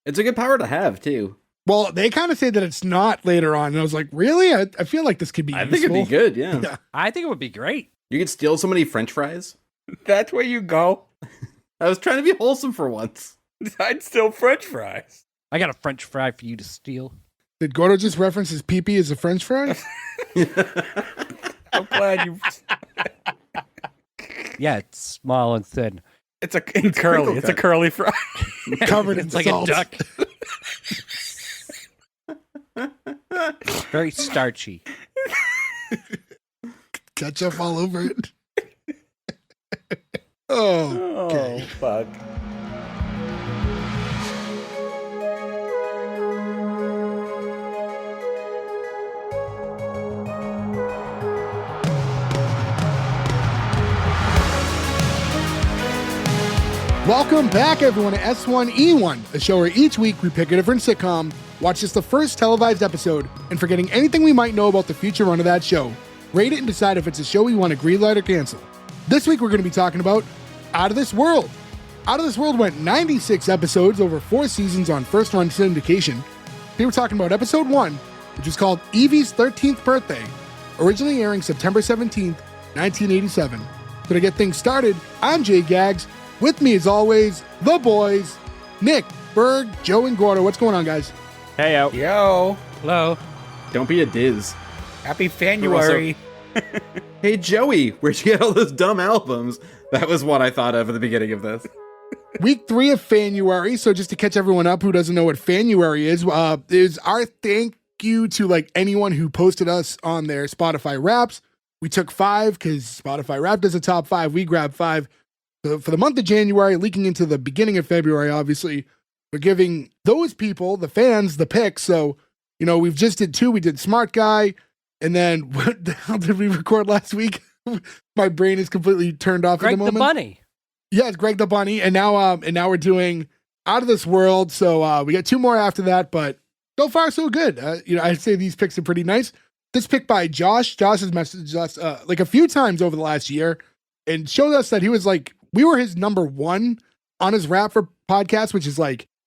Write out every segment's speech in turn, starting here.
It's a good power to have, too. Well, they kind of say that it's not later on. And I was like, really? I feel like this could be I think it'd be good, yeah. I think it would be great. You could steal so many French fries. That's where you go. I was trying to be wholesome for once. I'd steal French fries. I got a French fry for you to steal. Did Gordo just reference his pee-pee as a French fry? I'm glad you... Yeah, it's small and thin. It's curly. It's a curly fry. Covered in It's like salt. a duck. Very starchy. Ketchup all over it. Okay. Oh, fuck. Welcome back, everyone, to S1E1, a show where each week we pick a different sitcom, watch just the first televised episode, and forgetting anything we might know about the future run of that show, rate it and decide if it's a show we want to greenlight or cancel. This week we're going to be talking about Out of This World. Out of This World went 96 episodes over 4 seasons on first-run syndication. Here we're talking about episode 1, which was called Evie's 13th Birthday, originally airing September 17th, 1987. So to get things started, I'm Jay Gags. With me, as always, the boys, Nick, Berg, Joe, and Gordo. What's going on, guys? Hey, yo. Yo. Hello. Don't be a Diz. Happy Fanuary. Hey, Joey, where'd you get all those dumb albums? That was what I thought of at the beginning of this. Week 3 of Fanuary. So just to catch everyone up who doesn't know what Fanuary is our thank you to anyone who posted us on their Spotify Wraps. We took 5 because Spotify Wrapped as a top 5. We grabbed 5. So for the month of January, leaking into the beginning of February, obviously, we're giving those people, the fans, the picks. So, we've just did 2. We did Smart Guy. And then what the hell did we record last week? My brain is completely turned off Greg at the moment. the Bunny. Yeah, it's Greg the Bunny. And now we're doing Out of This World. So we got 2 more after that, but so far so good. I'd say these picks are pretty nice. This pick by Josh. Josh has messaged us a few times over the last year and showed us that he was we were his number 1 on his Rap for podcast, which is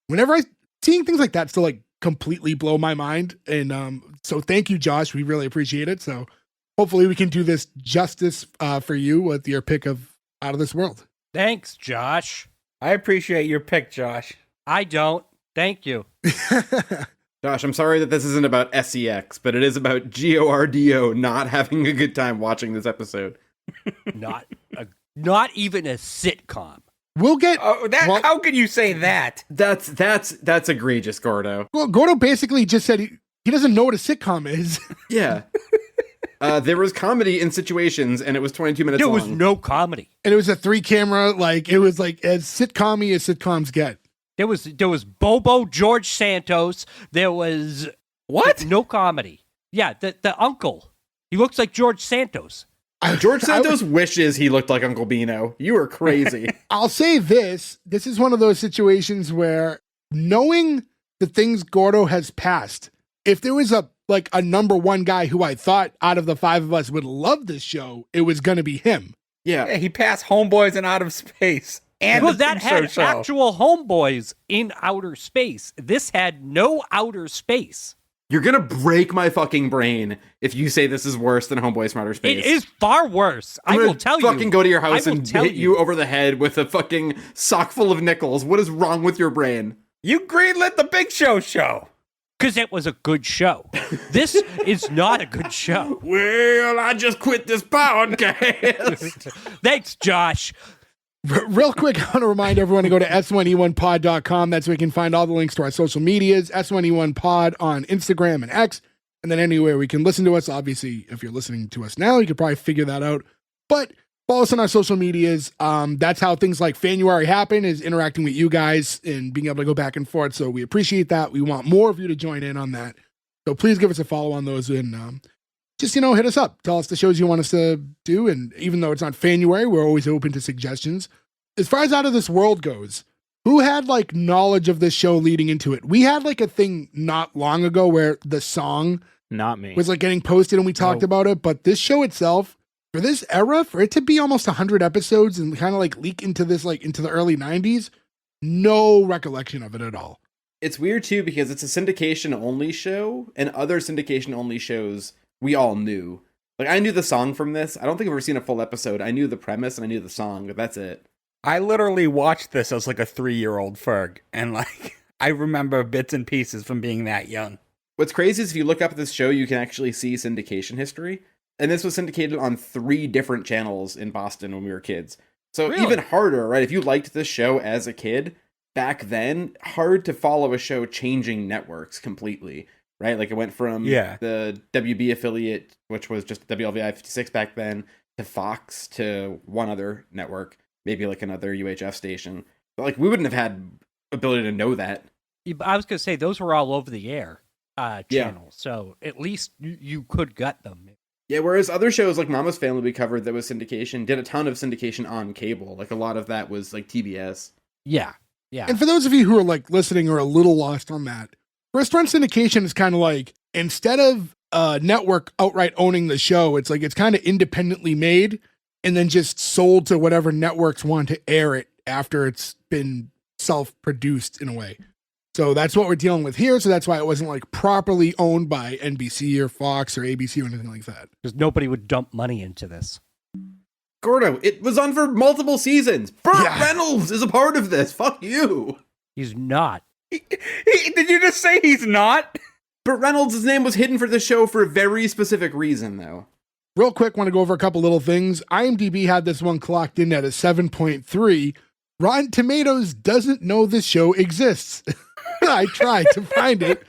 whenever seeing things like that still completely blow my mind. And so thank you, Josh. We really appreciate it. So hopefully we can do this justice for you with your pick of Out of This World. Thanks, Josh. I appreciate your pick, Josh. I don't. Thank you. Josh, I'm sorry that this isn't about SEX, but it is about GORDO not having a good time watching this episode. Not even a sitcom. We'll get. How can you say that? That's egregious, Gordo. Well, Gordo basically just said he doesn't know what a sitcom is. Yeah. There was comedy in situations, and it was 22 minutes long. There was no comedy. And it was a 3-camera, it was as sitcom-y as sitcoms get. There was Bobo George Santos. There was what? No comedy. Yeah, the uncle. He looks like George Santos. George Santos wishes he looked like Uncle Beano. You are crazy. I'll say this is one of those situations where knowing the things Gordo has passed, if there was a number 1 guy who I thought out of the 5 of us would love this show, it was going to be him. Yeah. He passed Homeboys in Outer Space. And well, that had actual homeboys in outer space. This had no outer space. You're gonna break my fucking brain if you say this is worse than Homeboys from Outer Space. It is far worse. I will tell you. Fucking go to your house and hit you over the head with a fucking sock full of nickels. What is wrong with your brain? You greenlit the Big Show. Because it was a good show. This is not a good show. Well, I just quit this podcast. Thanks, Josh. Real quick, I want to remind everyone to go to S1E1pod.com. That's where you can find all the links to our social medias, S1E1pod on Instagram and X, and then anywhere we can listen to us. Obviously, if you're listening to us now, you could probably figure that out. But follow us on our social medias. That's how things like Fanuary happen, is interacting with you guys and being able to go back and forth. So we appreciate that. We want more of you to join in on that. So please give us a follow on those and just, hit us up. Tell us the shows you want us to do. And even though it's not Fanuary, we're always open to suggestions. As far as Out of This World goes, who had knowledge of this show leading into it? We had a thing not long ago where the song Not me. was getting posted and we talked about it. But this show itself, for this era, for it to be almost 100 episodes and kind of leak into this, into the early 90s, no recollection of it at all. It's weird too because it's a syndication only show, and other syndication only shows we all knew. Like, I knew the song from this. I don't think I've ever seen a full episode. I knew the premise and I knew the song, but that's it. I literally watched this as like a 3-year-old Ferg, and like I remember bits and pieces from being that young. What's crazy is if you look up this show, you can actually see syndication history. And this was syndicated on 3 different channels in Boston when we were kids. So Really? even harder, right? If you liked this show as a kid, back then, hard to follow a show changing networks completely, right? Like it went from the WB affiliate, which was just WLVI 56 back then, to Fox, to one other network, maybe like another UHF station. But like we wouldn't have had ability to know that. I was going to say, those were all over the air channels, Yeah. so at least you could gut them. Yeah, whereas other shows like Mama's Family we covered that was syndication did a ton of syndication on cable. Like a lot of that was like TBS. Yeah. And for those of you who are like listening or a little lost on that, first run syndication is kind of like, instead of a network outright owning the show, it's like it's kind of independently made and then just sold to whatever networks want to air it after it's been self-produced in a way. So that's what we're dealing with here. So that's why it wasn't like properly owned by NBC or Fox or ABC or anything like that. Because nobody would dump money into this. Gordo, it was on for multiple seasons. Burt Yeah. Reynolds is a part of this. Fuck you. He's not. Did you just say he's not? Burt Reynolds' name was hidden for the show for a very specific reason, though. Real quick, want to go over a couple little things. IMDb had this one clocked in at a 7.3. Rotten Tomatoes doesn't know this show exists. I tried to find it.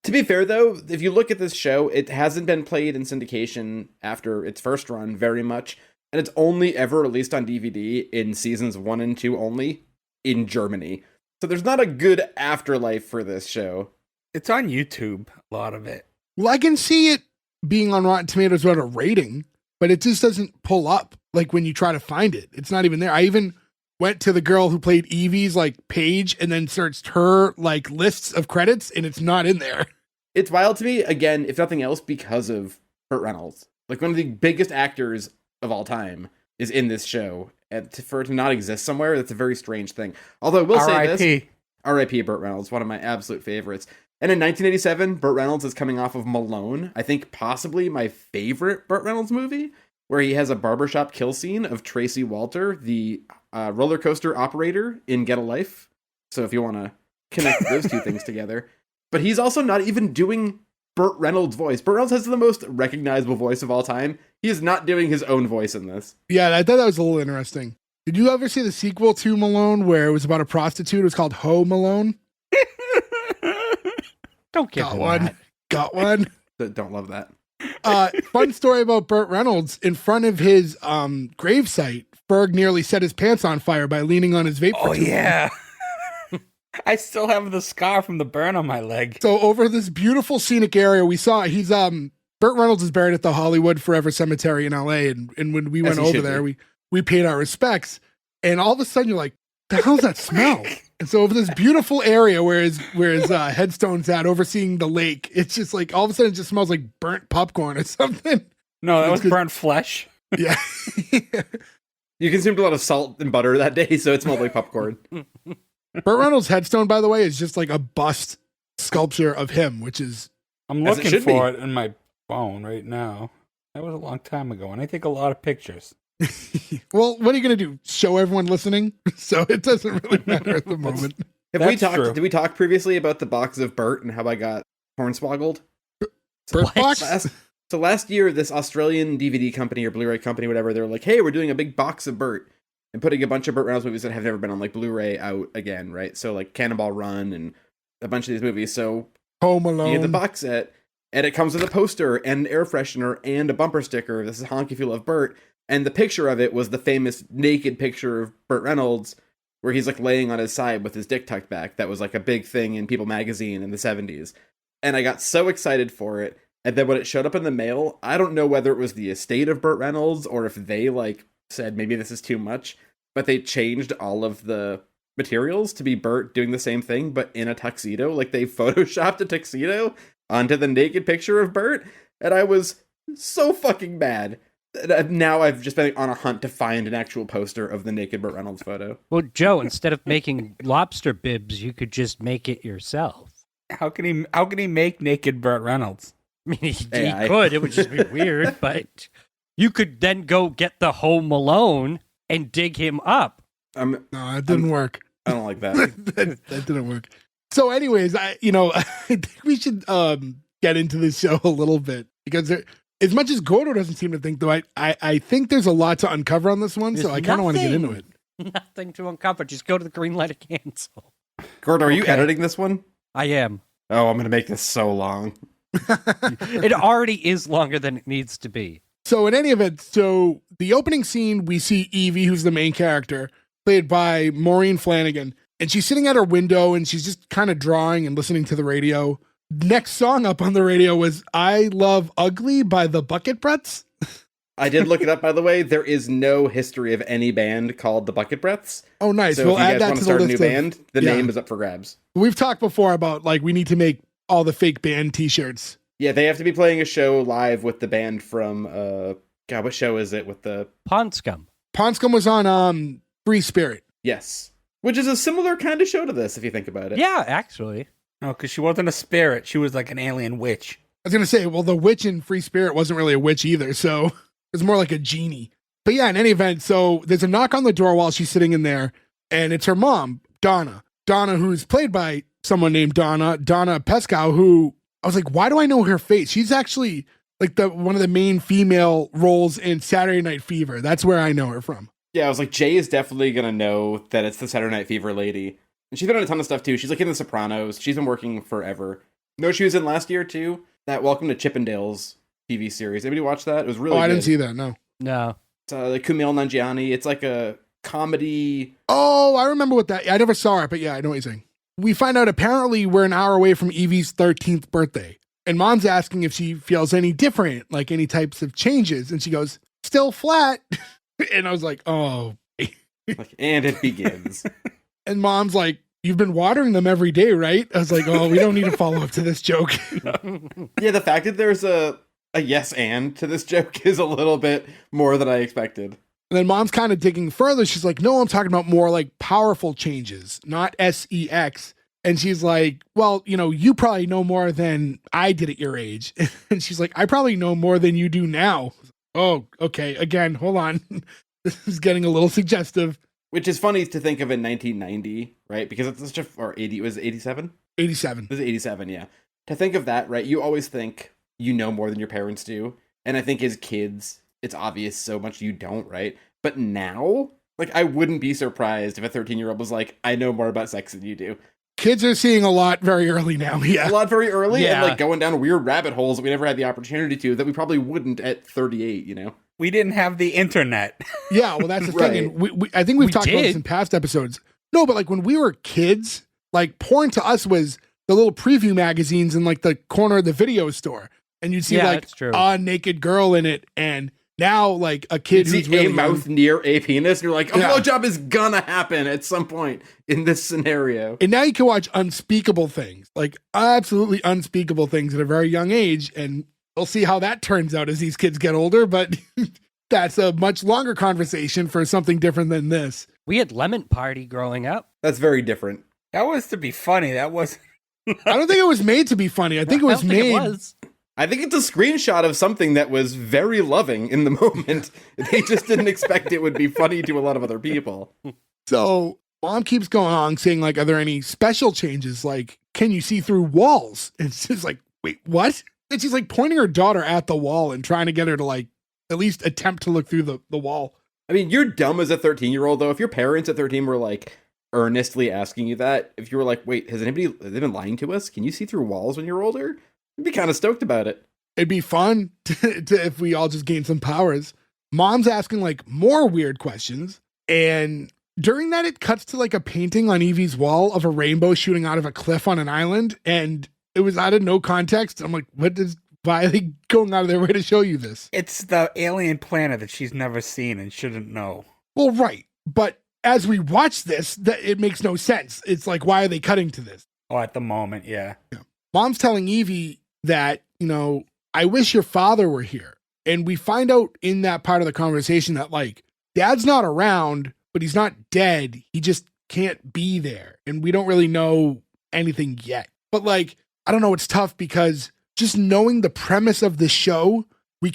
To be fair, though, if you look at this show, it hasn't been played in syndication after its first run very much, and it's only ever released on DVD in seasons 1 and 2 only in Germany. So there's not a good afterlife for this show. It's on YouTube, a lot of it. Well, I can see it being on Rotten Tomatoes without a rating, but it just doesn't pull up like when you try to find it. It's not even there. I even went to the girl who played Evie's like page and then searched her like lists of credits, and it's not in there. It's wild to me, again, if nothing else, because of Burt Reynolds. Like, one of the biggest actors of all time is in this show. And for it to not exist somewhere, that's a very strange thing. Although I will say this. R.I.P. R.I.P. Burt Reynolds, one of my absolute favorites. And in 1987, Burt Reynolds is coming off of Malone, I think possibly my favorite Burt Reynolds movie, where he has a barbershop kill scene of Tracy Walter, the roller coaster operator in Get a Life. So if you want to connect those two things together. But he's also not even doing Burt Reynolds' voice. Burt Reynolds has the most recognizable voice of all time. He is not doing his own voice in this. Yeah, I thought that was a little interesting. Did you ever see the sequel to Malone where it was about a prostitute? It was called Ho Malone. Don't give Got him one. that. Got one. Don't love that. Fun story about Burt Reynolds. In front of his gravesite, Ferg nearly set his pants on fire by leaning on his vape. Oh, yeah. I still have the scar from the burn on my leg. So over this beautiful scenic area, we saw he's Burt Reynolds is buried at the Hollywood Forever Cemetery in LA, and when we As went he over should there, be. we paid our respects, and all of a sudden you're like, the hell's that smell? And so over this beautiful area where his headstone's at, overseeing the lake, it's just like all of a sudden it just smells like burnt popcorn or something. No, that It's was good. burnt flesh. Yeah. You consumed a lot of salt and butter that day, so it smelled like popcorn. Burt Reynolds' headstone, by the way, is just like a bust sculpture of him, which is I'm As it looking should for be. it in my phone right now. That was a long time ago, and I take a lot of pictures. well, what are you gonna do? Show everyone listening? So it doesn't really matter at the moment. Have we That's talked? true. Did we talk previously about the box of Burt and how I got hornswoggled? Burt What? Box? So last year, this Australian DVD company or Blu-ray company, whatever, they were like, "Hey, we're doing a big box of Burt and putting a bunch of Burt Reynolds movies that have never been on like Blu-ray out again, right? So like Cannonball Run and a bunch of these movies. So Home you get the Alone. box set, and it comes with a poster and an air freshener and a bumper sticker. This is Honk If You Love Burt. And the picture of it was the famous naked picture of Burt Reynolds where he's like laying on his side with his dick tucked back. That was like a big thing in People magazine in the 70s. And I got so excited for it. And then when it showed up in the mail, I don't know whether it was the estate of Burt Reynolds or if they like said maybe this is too much, but they changed all of the materials to be Burt doing the same thing, but in a tuxedo. Like they photoshopped a tuxedo onto the naked picture of Burt. And I was so fucking mad. Now I've just been on a hunt to find an actual poster of the naked Burt Reynolds photo. Well, Joe, instead of making lobster bibs, you could just make it yourself. How can he make naked Burt Reynolds? I mean, he AI. could. It would just be weird, but you could then go get the Home Alone and dig him up. No, it didn't work. I don't like that. that didn't work. So anyways, I think we should get into this show a little bit because as much as Gordo doesn't seem to think, though, I think there's a lot to uncover on this one, so There's I kind of want to get into it. Nothing to uncover. Just go to the green light to cancel. Gordo, are you Okay. editing this one? I am. Oh, I'm going to make this so long. It already is longer than it needs to be. So in any event, so the opening scene, we see Evie, who's the main character, played by Maureen Flannigan, and she's sitting at her window and she's just kind of drawing and listening to the radio. Next song up on the radio was I Love Ugly by the Bucket Breaths. I did look it up, by the way. There is no history of any band called the Bucket Breaths. Oh, nice. So We'll if you add guys that want to to the start a new list of- band, the yeah. name is up for grabs. We've talked before about like we need to make all the fake band t-shirts. Yeah, they have to be playing a show live with the band from, God, what show is it with the... Pond Scum. Ponscom was on Free Spirit. Yes. Which is a similar kind of show to this, if you think about it. Yeah, actually. No, because she wasn't a spirit. She was like an alien witch. I was going to say, well, the witch in Free Spirit wasn't really a witch either, so it was more like a genie. But yeah, in any event, so there's a knock on the door while she's sitting in there, and it's her mom, Donna. Donna, who's played by someone named Donna Pescow, who I was like, why do I know her face? She's actually like one of the main female roles in Saturday Night Fever. That's where I know her from. Yeah, I was like, Jay is definitely going to know that it's the Saturday Night Fever lady. And she's been on a ton of stuff, too. She's like in The Sopranos. She's been working forever. No, she was in last year, too. That Welcome to Chippendales TV series. Anybody watch that? It was really I good. didn't see that, no. No. It's like Kumail Nanjiani. It's like a comedy. Oh, I remember what that. I never saw it, but yeah, I know what you're saying. We find out apparently we're an hour away from Evie's 13th birthday. And Mom's asking if she feels any different, like any types of changes. And she goes, still flat. And I was like, oh. And it begins. And Mom's like, you've been watering them every day, right? I was like, oh, we don't need to follow up to this joke. Yeah, the fact that there's a yes and to this joke is a little bit more than I expected. And then Mom's kind of digging further. She's like, no, I'm talking about more like powerful changes, not SEX. And she's like, well, you probably know more than I did at your age. And she's like, I probably know more than you do now. Oh, okay. Again, hold on. This is getting a little suggestive. Which is funny to think of in 1990, right? Because it's such or 80, was it 87? 87. It was 87, yeah. To think of that, right? You always think you know more than your parents do. And I think as kids, it's obvious so much you don't, right? But now, like, I wouldn't be surprised if a 13-year-old was like, I know more about sex than you do. Kids are seeing a lot very early now. Yeah. A lot very early and Yeah. like going down weird rabbit holes that we never had the opportunity to that we probably wouldn't at 38, We didn't have the internet. Yeah, well, that's the Right. thing. And I think we've We talked about this did. in past episodes. No, but like when we were kids, like porn to us was the little preview magazines in like the corner of the video store. And you'd see Yeah, like that's true. a naked girl in it. And now like a kid You who's see really a mouth young, near a penis, and you're like, a Yeah. blowjob is gonna happen at some point in this scenario. and now you can watch unspeakable things, like absolutely unspeakable things at a very young age. And we'll see how that turns out as these kids get older. But that's a much longer conversation for something different than this. We had Lemon Party growing up. That's very different. That was to be funny. That was. I don't think it was made to be funny. I think it was I don't think made. it was. I think it's a screenshot of something that was very loving in the moment. They just didn't expect it would be funny to a lot of other people. So Mom keeps going on saying, like, are there any special changes? Like, can you see through walls? And she's like, wait, what? And she's like pointing her daughter at the wall and trying to get her to like at least attempt to look through the wall. I mean, you're dumb as a 13-year-old, though. If your parents at 13 were like earnestly asking you that, if you were like, wait, have they been lying to us? Can you see through walls when you're older? I'd be kind of stoked about it. It'd be fun to if we all just gained some powers. Mom's asking like more weird questions. And during that, it cuts to like a painting on Evie's wall of a rainbow shooting out of a cliff on an island. And it was out of no context. I'm like, why are they going out of their way to show you this? It's the alien planet that she's never seen and shouldn't know. Well, right. But as we watch this, it makes no sense. It's like, why are they cutting to this? Oh, at the moment, yeah. Mom's telling Evie that, I wish your father were here. And we find out in that part of the conversation that like dad's not around, but he's not dead. He just can't be there. And we don't really know anything yet. But like, I don't know, it's tough because just knowing the premise of the show, we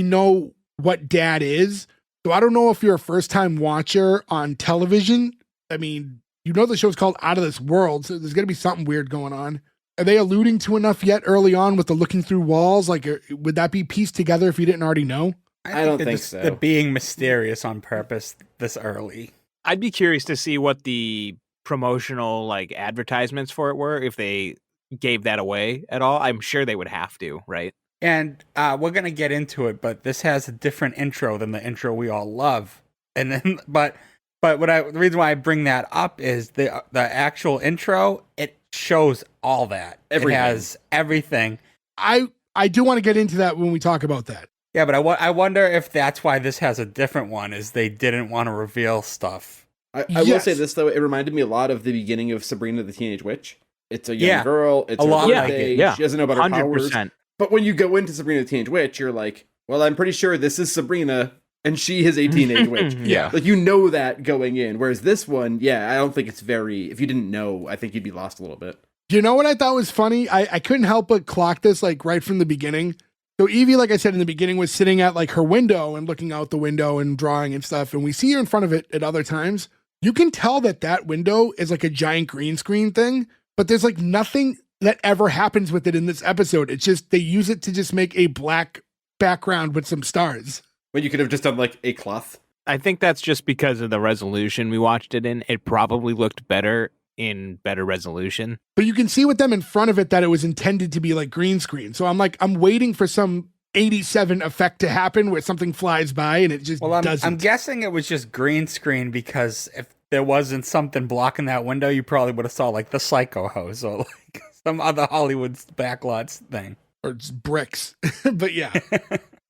know what dad is. So I don't know if you're a first time watcher on television. I mean, you know the show's called Out of This World, so there's going to be something weird going on. Are they alluding to enough yet early on with the looking through walls? Like, would that be pieced together if you didn't already know? I don't think so. They're being mysterious on purpose this early. I'd be curious to see what the promotional like advertisements for it were, if they gave that away at all. I'm sure they would have to, right? And we're gonna get into it, but this has a different intro than the intro we all love. And then, but the reason why I bring that up is the actual intro. It shows all that. Everything. It has everything. I do want to get into that when we talk about that. Yeah, but I wonder if that's why this has a different one, is they didn't want to reveal stuff. I will say this, though. It reminded me a lot of the beginning of Sabrina the Teenage Witch. It's a young girl. It's a her lot birthday. like it, She doesn't know about her 100%. powers. But when you go into Sabrina the Teenage Witch, you're like, well, I'm pretty sure this is Sabrina, and she is a teenage witch. Yeah. Like, you know that going in. Whereas this one, I don't think it's very... If you didn't know, I think you'd be lost a little bit. You know what I thought was funny? I couldn't help but clock this like right from the beginning. So Evie, like I said in the beginning, was sitting at like her window and looking out the window and drawing and stuff. And we see her in front of it at other times. You can tell that window is like a giant green screen thing, but there's like nothing that ever happens with it in this episode. It's just, they use it to just make a black background with some stars. When you could have just done like a cloth. I think that's just because of the resolution we watched it in. It probably looked better in better resolution. But you can see with them in front of it that it was intended to be like green screen. So I'm waiting for some 87 effect to happen where something flies by and it just doesn't. I'm guessing it was just green screen because if there wasn't something blocking that window, you probably would have saw like the Psycho House or like some other Hollywood backlots thing. Or just bricks. But yeah.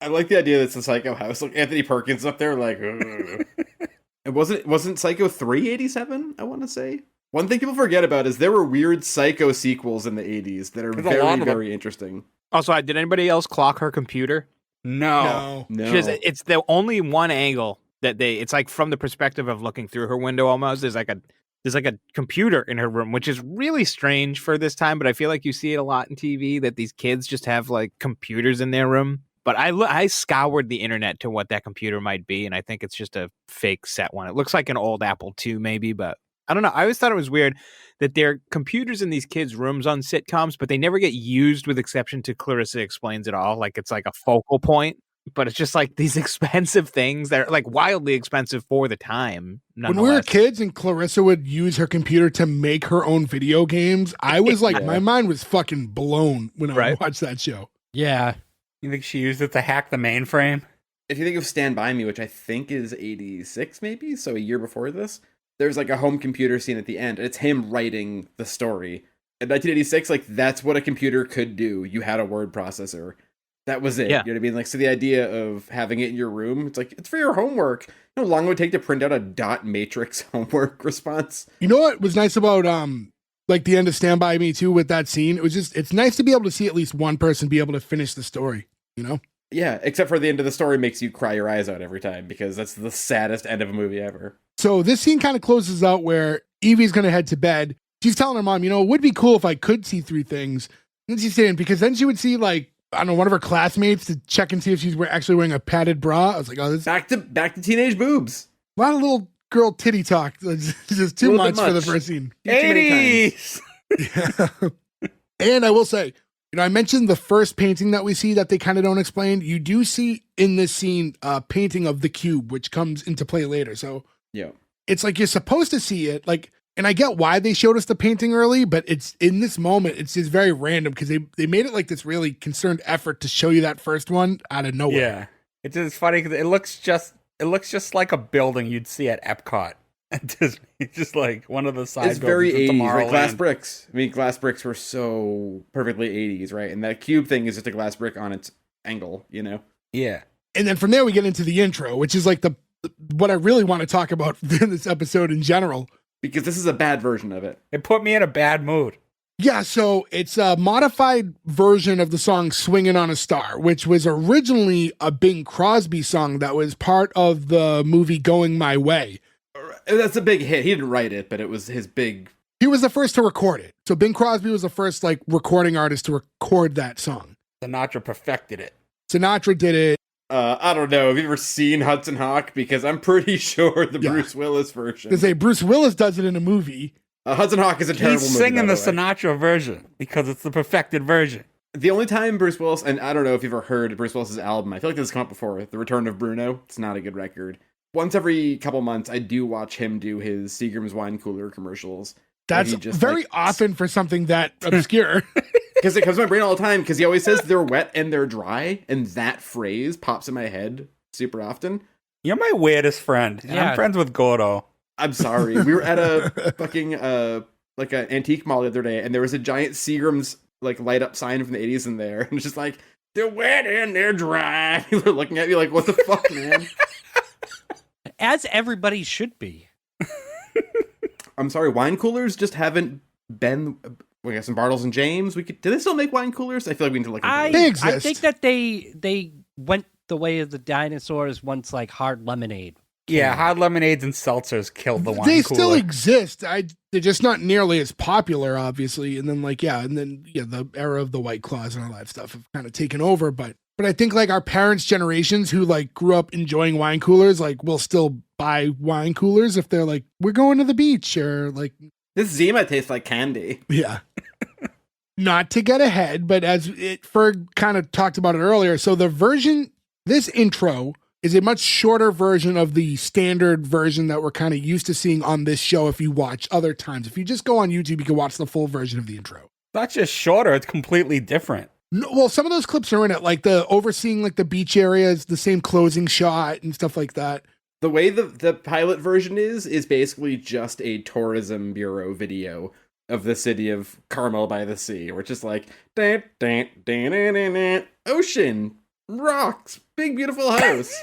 I like the idea that it's a Psycho House. Like Anthony Perkins up there, like... It wasn't Psycho 3 87, I want to say? One thing people forget about is there were weird Psycho sequels in the 80s that are very, very interesting. Also, did anybody else clock her computer? No. It's the only one angle that it's like from the perspective of looking through her window almost. There's like a computer in her room, which is really strange for this time, but I feel like you see it a lot in TV that these kids just have like computers in their room. But I scoured the internet to what that computer might be, and I think it's just a fake set one. It looks like an old Apple II maybe, but I don't know. I always thought it was weird that there are computers in these kids' rooms on sitcoms, but they never get used with exception to Clarissa Explains It All. Like it's like a focal point, but it's just like these expensive things that are like wildly expensive for the time. When we were kids and Clarissa would use her computer to make her own video games, I was like, my mind was fucking blown when I watched that show. Yeah. You think she used it to hack the mainframe? If you think of Stand By Me, which I think is 86 maybe, so a year before this, there's like a home computer scene at the end, and it's him writing the story. In 1986, like that's what a computer could do. You had a word processor. That was it. Yeah. You know what I mean? Like, so the idea of having it in your room, it's like, it's for your homework. You know how long it would take to print out a dot matrix homework response? You know what was nice about like the end of Stand By Me too with that scene? It was just, it's nice to be able to see at least one person be able to finish the story, you know? Yeah, except for the end of the story makes you cry your eyes out every time because that's the saddest end of a movie ever. So this scene kind of closes out where Evie's going to head to bed. She's telling her mom, you know, it would be cool if I could see through things. And she's saying, because then she would see like, I don't know, one of her classmates to check and see if she's actually wearing a padded bra. I was like, oh, this back to teenage boobs. A lot of little girl titty talk. It's just too much for the first scene. 80s! Yeah. And I will say, you know, I mentioned the first painting that we see that they kind of don't explain. You do see in this scene a painting of the cube, which comes into play later. So yeah, it's like you're supposed to see it. Like, and I get why they showed us the painting early, but it's in this moment, it's just very random because they made it like this really concerned effort to show you that first one out of nowhere. Yeah, it's just funny because it looks just like a building you'd see at Epcot. Disney. It's just like one of the side. It's very 80s, right? Glass Tomorrowland. bricks. I mean, glass bricks were so perfectly 80s, right? And that cube thing is just a glass brick on its angle, you know? Yeah. And then from there we get into the intro, which is like what I really want to talk about in this episode in general. Because this is a bad version of it. It put me in a bad mood. Yeah, so it's a modified version of the song Swingin' on a Star, which was originally a Bing Crosby song that was part of the movie Going My Way. That's a big hit. He didn't write it, but it was his big... He was the first to record it. So Bing Crosby was the first like recording artist to record that song. Sinatra perfected it. Sinatra did it. I don't know. Have you ever seen Hudson Hawk? Because I'm pretty sure the Yeah. Bruce Willis version. They say Bruce Willis does it in a movie. Hudson Hawk is a terrible He's movie. singing by the way. Sinatra version because it's the perfected version. The only time Bruce Willis, and I don't know if you've ever heard Bruce Willis's album, I feel like this has come up before, The Return of Bruno. It's not a good record. Once every couple months, I do watch him do his Seagram's wine cooler commercials. That's he just, very like, often for something that obscure. Because it comes to my brain all the time, because he always says they're wet and they're dry, and that phrase pops in my head super often. You're my weirdest friend. And Yeah. I'm friends with Gordo. I'm sorry. We were at a fucking, like an antique mall the other day, and there was a giant Seagram's, like, light up sign from the 80s in there. And it's just like, they're wet and they're dry. People are looking at me like, what the fuck, man? As everybody should be. I'm sorry, wine coolers just haven't been. We got some Bartles and James. Do they still make wine coolers? I feel like we need to look into I it. They exist. I think that they went the way of the dinosaurs once like hard lemonade. Yeah, hard lemonades and seltzers killed the wine They cooler. still exist. They're just not nearly as popular, obviously. And then the era of the White Claws and all that stuff have kind of taken over. But I think like our parents' generations who like grew up enjoying wine coolers, like will still buy wine coolers if they're like, we're going to the beach or like, This Zima tastes like candy. yeah. Not to get ahead, but as Ferg kind of talked about it earlier. So this intro is a much shorter version of the standard version that we're kind of used to seeing on this show if you watch other times. If you just go on YouTube, you can watch the full version of the intro. Not just shorter, it's completely different. No, well, some of those clips are in it, like the overseeing like the beach areas, the same closing shot and stuff like that. The way the pilot version is basically just a tourism bureau video of the city of Carmel by the Sea, where it's just like, dan, dan, dan, dan, dan, dan, ocean, rocks, big beautiful house.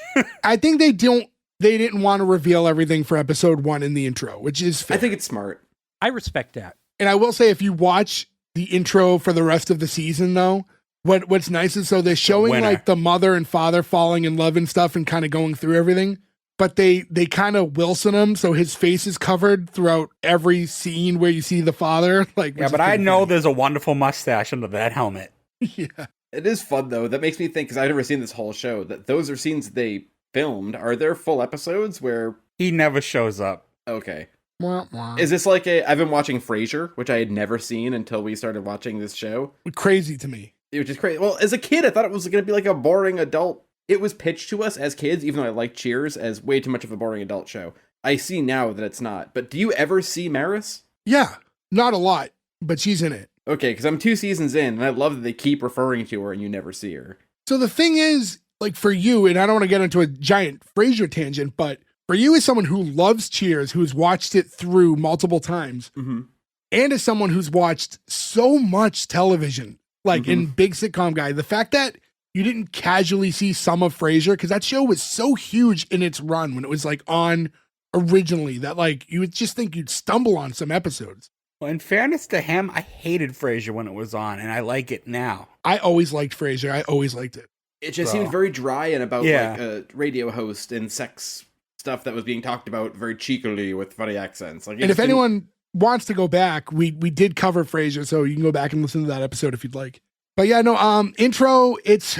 I think they didn't want to reveal everything for episode 1 in the intro, which is fair. I think it's smart. I respect that. And I will say, if you watch the intro for the rest of the season, though, what's nice is so they're showing winner. like the mother and father falling in love and stuff and kind of going through everything, but they kind of Wilson him, so his face is covered throughout every scene where you see the father. Like, Yeah, but I know there's a wonderful mustache under that helmet. yeah. It is fun, though. That makes me think, because I've never seen this whole show, that those are scenes they filmed. Are there full episodes where... He never shows up. Okay. Wah, wah. Is this like I've been watching Frasier, which I had never seen until we started watching this show. Crazy to me. Which is crazy. Well, as a kid, I thought it was going to be like a boring adult. It was pitched to us as kids, even though I liked Cheers, as way too much of a boring adult show. I see now that it's not. But do you ever see Maris? Yeah, not a lot, but she's in it. Okay, because I'm 2 seasons in, and I love that they keep referring to her and you never see her. So the thing is, like for you, and I don't want to get into a giant Frasier tangent, but for you as someone who loves Cheers, who's watched it through multiple times, Mm-hmm. and as someone who's watched so much television, like in Big Sitcom Guy, the fact that you didn't casually see some of Frasier, because that show was so huge in its run when it was like on originally that like you would just think you'd stumble on some episodes. Well, in fairness to him, I hated Frasier when it was on, and I like it now. I always liked Frasier. I always liked it. It just So- seemed very dry and about Yeah. like a radio host and sex stuff that was being talked about very cheekily with funny accents. Like, it And if just didn't- anyone wants to go back, we did cover Frasier, so you can go back and listen to that episode if you'd like. But yeah, no, intro, it's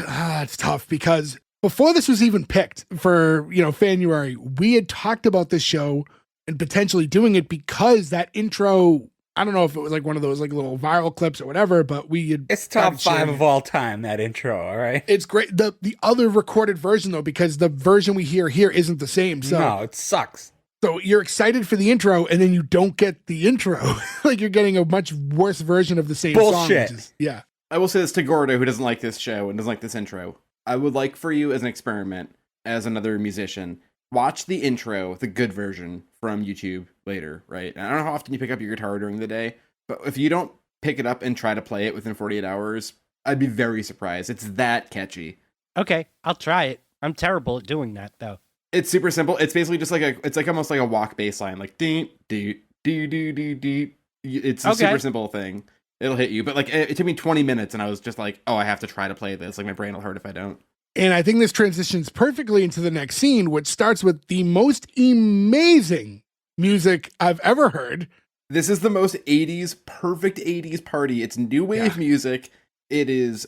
tough because before this was even picked for, Fanuary, we had talked about this show and potentially doing it because that intro, I don't know if it was like one of those like little viral clips or whatever, but we had It's top started sharing 5 of it. all time, that intro, all right? It's great. The other recorded version though, because the version we hear here isn't the same. So No, it sucks. So you're excited for the intro, and then you don't get the intro. Like you're getting a much worse version of the same song. Bullshit. Which is, yeah. I will say this to Gordo, who doesn't like this show and doesn't like this intro. I would like for you as an experiment, as another musician, watch the intro, the good version, from YouTube later, right? And I don't know how often you pick up your guitar during the day, but if you don't pick it up and try to play it within 48 hours, I'd be very surprised. It's that catchy. Okay, I'll try it. I'm terrible at doing that though. It's super simple. It's basically just it's like almost like a walk bass line, like dee dee dee dee dee dee. It's a Okay. super simple thing. It'll hit you. But like it took me 20 minutes and I was just like, oh, I have to try to play this. Like my brain will hurt if I don't. And I think this transitions perfectly into the next scene, which starts with the most amazing music I've ever heard. This is the most 80s, perfect 80s party. It's new wave music. It is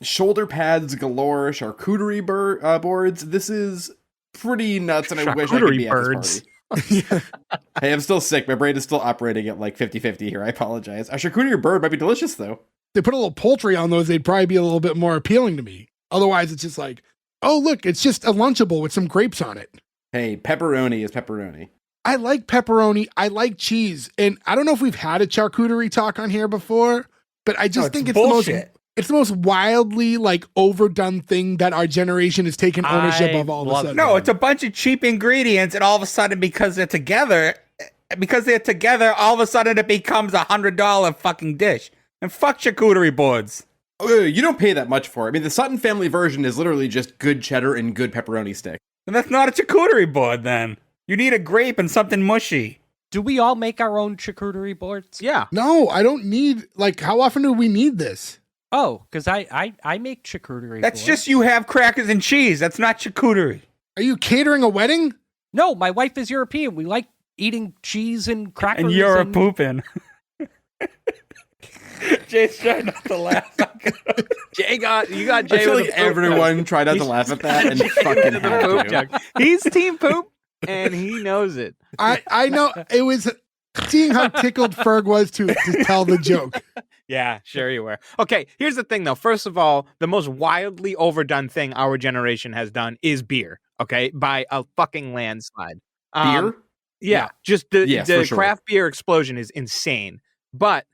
shoulder pads galore, charcuterie boards. This is pretty nuts, and I wish I could be at this party. Hey, I'm still sick. My brain is still operating at like 50-50 here. I apologize. A charcuterie bird might be delicious, though. They put a little poultry on those, they'd probably be a little bit more appealing to me. Otherwise, it's just like, oh, look, it's just a Lunchable with some grapes on it. Hey, pepperoni is pepperoni. I like pepperoni. I like cheese. And I don't know if we've had a charcuterie talk on here before, but I just think it's the most wildly like overdone thing that our generation has taken ownership of all of a sudden. No, it's a bunch of cheap ingredients, and all of a sudden, because they're together, all of a sudden it becomes $100 fucking dish. And fuck charcuterie boards. Oh, you don't pay that much for it. I mean, the Sutton family version is literally just good cheddar and good pepperoni stick. And that's not a charcuterie board, then. You need a grape and something mushy. Do we all make our own charcuterie boards? Yeah. No, I don't need, like, how often do we need this? Oh, because I make charcuterie That's boards. just you have crackers and cheese. That's not charcuterie. Are you catering a wedding? No, my wife is European. We like eating cheese and crackers. And you're a pooping. Jay's trying not to laugh. You got Jay. I feel with like the poop everyone joke. tried not to laugh at that and fucking The had poop to. joke. He's team poop, and he knows it. I know it was seeing how tickled Ferg was to tell the joke. Yeah, sure you were. Okay, here's the thing, though. First of all, the most wildly overdone thing our generation has done is beer. Okay, by a fucking landslide. Beer? Yeah, just the for sure. craft beer explosion is insane. But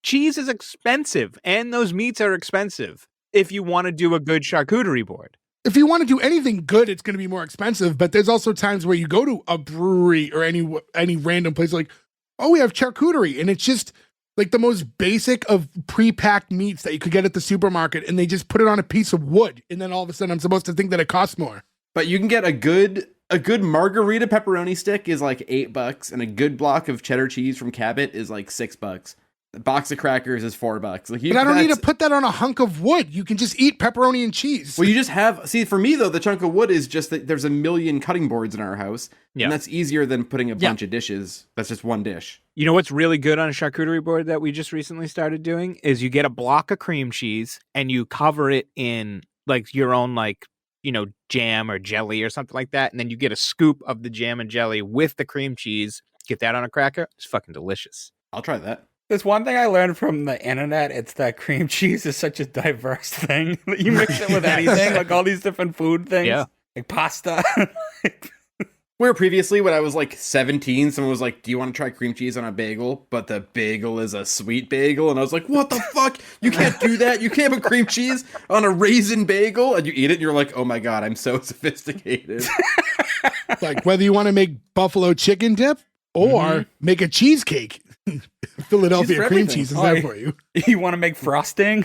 cheese is expensive, and those meats are expensive if you want to do a good charcuterie board. If you want to do anything good, it's going to be more expensive. But there's also times where you go to a brewery or any random place like, oh, we have charcuterie, and it's just like the most basic of pre-packed meats that you could get at the supermarket, and they just put it on a piece of wood, and then all of a sudden I'm supposed to think that it costs more. But you can get a good margarita pepperoni stick is like $8, and a good block of cheddar cheese from Cabot is like $6. A box of crackers is $4. Like, but I don't need to put that on a hunk of wood. You can just eat pepperoni and cheese. Well, you just for me though, the chunk of wood is just that there's a million cutting boards in our house, and that's easier than putting a bunch of dishes. That's just one dish. You know what's really good on a charcuterie board that we just recently started doing is you get a block of cream cheese and you cover it in like your own jam or jelly or something like that, and then you get a scoop of the jam and jelly with the cream cheese. Get that on a cracker. It's fucking delicious. I'll try that. There's one thing I learned from the internet. It's that cream cheese is such a diverse thing that you mix it with anything, like all these different food things. Yeah. Like pasta. Where previously, when I was like 17, someone was like, do you want to try cream cheese on a bagel? But the bagel is a sweet bagel. And I was like, what the fuck? You can't do that. You can't put cream cheese on a raisin bagel. And you eat it and you're like, oh my God, I'm so sophisticated. Like whether you want to make buffalo chicken dip or make a cheesecake. Philadelphia cream cheese is there for you. You want to make frosting?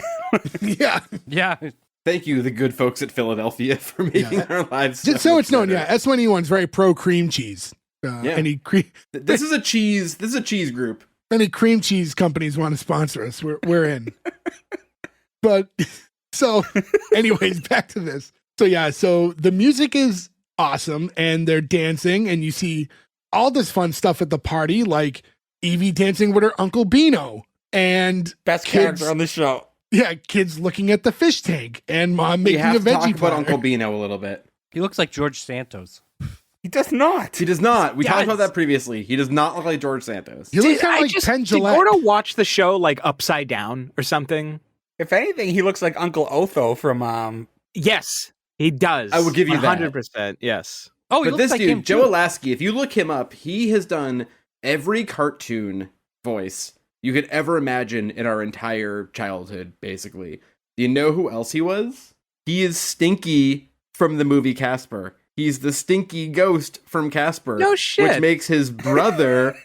Yeah. Yeah. Thank you, the good folks at Philadelphia, for making our lives Just so it's known, better. S1E1's very pro cream cheese. This is a cheese group. Any cream cheese companies want to sponsor us, we're in. But so anyways, back to this. So the music is awesome and they're dancing and you see all this fun stuff at the party, like Evie dancing with her Uncle Beano and best character on the show. Yeah, kids looking at the fish tank and mom making a veggie talk about platter. Uncle Beano a little bit. He looks like George Santos. He does not. He does not. We talked Yes. about that previously. He does not look like George Santos. He looks kind of like Penn Did Jillette. Gordo watch the show like upside down or something? If anything, he looks like Uncle Otho from Yes, he does. I will give you that. 100%. Yes. Oh, he But looks this like dude, him Joe too. Alaskey, if you look him up, he has done every cartoon voice you could ever imagine in our entire childhood, basically. Do you know who else he was? He is Stinky from the movie Casper. He's the stinky ghost from Casper. No shit. Which makes his brother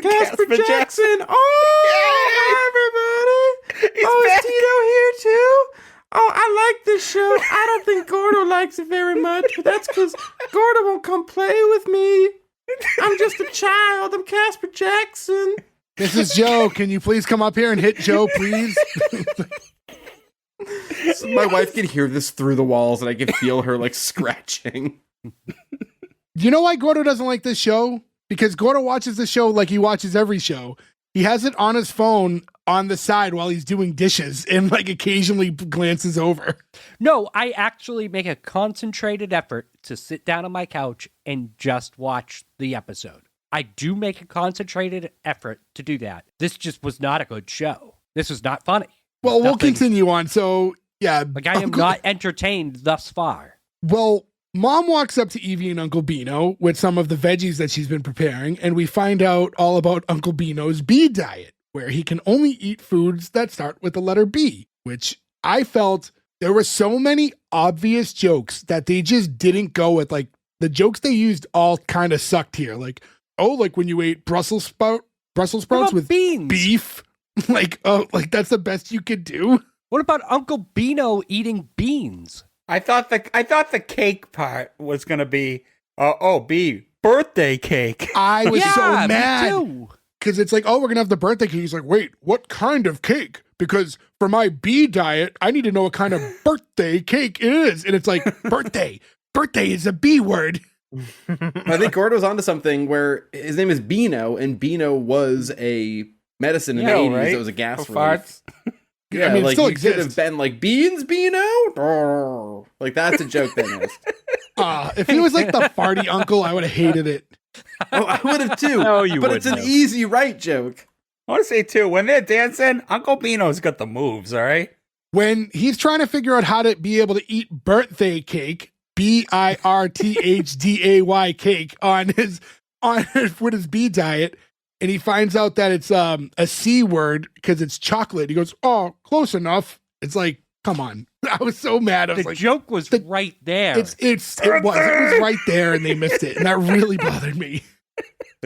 Casper Casper Jackson. Oh, everybody. He's Oh, back. is Tito here too? Oh, I like this show. I don't think Gordo likes it very much, but that's because Gordo won't come play with me. I'm just a child. I'm Casper Jackson. Mrs. Joe, can you please come up here and hit Joe, please? So my wife can hear this through the walls, and I can feel her like scratching. You know why Gordo doesn't like this show? Because Gordo watches the show like he watches every show. He has it on his phone on the side while he's doing dishes and like occasionally glances over. No, I actually make a concentrated effort to sit down on my couch and just watch the episode. I do make a concentrated effort to do that. This just was not a good show. This was not funny. Well, we'll Nothing- continue on. So, yeah. Like, I am not entertained thus far. Well, Mom walks up to Evie and Uncle Beano with some of the veggies that she's been preparing, and we find out all about Uncle Beano's bee diet, where he can only eat foods that start with the letter B, which I felt there were so many obvious jokes that they just didn't go with. Like, the jokes they used all kind of sucked here. Like, oh, like when you ate Brussels sprouts What about with beans? beef. Like, oh, like that's the best you could do. What about Uncle Beano eating beans? I thought the cake part was gonna be birthday cake. I was so me mad. too. Because it's like, oh, we're gonna have the birthday cake. He's like, wait, what kind of cake? Because for my bee diet, I need to know what kind of birthday cake it is. And it's like, birthday. Birthday is a B word. I think Gordo's onto something where his name is Beano, and Beano was a medicine in the 80s. Right? It was a gas For relief. farts. Yeah, I mean, it like still you could exists. have been like, beans, Beano? Like, that's a joke they missed. If he was like the farty uncle, I would have hated it. Oh, I would have too. No, you but it's an wouldn't have. easy right joke. I want to say too, when they're dancing, Uncle Beano's got the moves. All right. When he's trying to figure out how to be able to eat birthday cake, birthday cake with his bee diet, and he finds out that it's a C word because it's chocolate. He goes, oh, close enough. It's like, come on. I was so mad. I was The like, joke was right there. it was right there, and they missed it, and that really bothered me.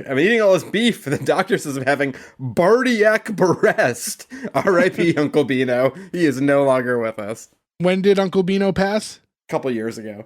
I'm eating all this beef, and the doctor says I'm having bardiac arrest. R.I.P. Uncle Beano. He is no longer with us. When did Uncle Beano pass? A couple years ago.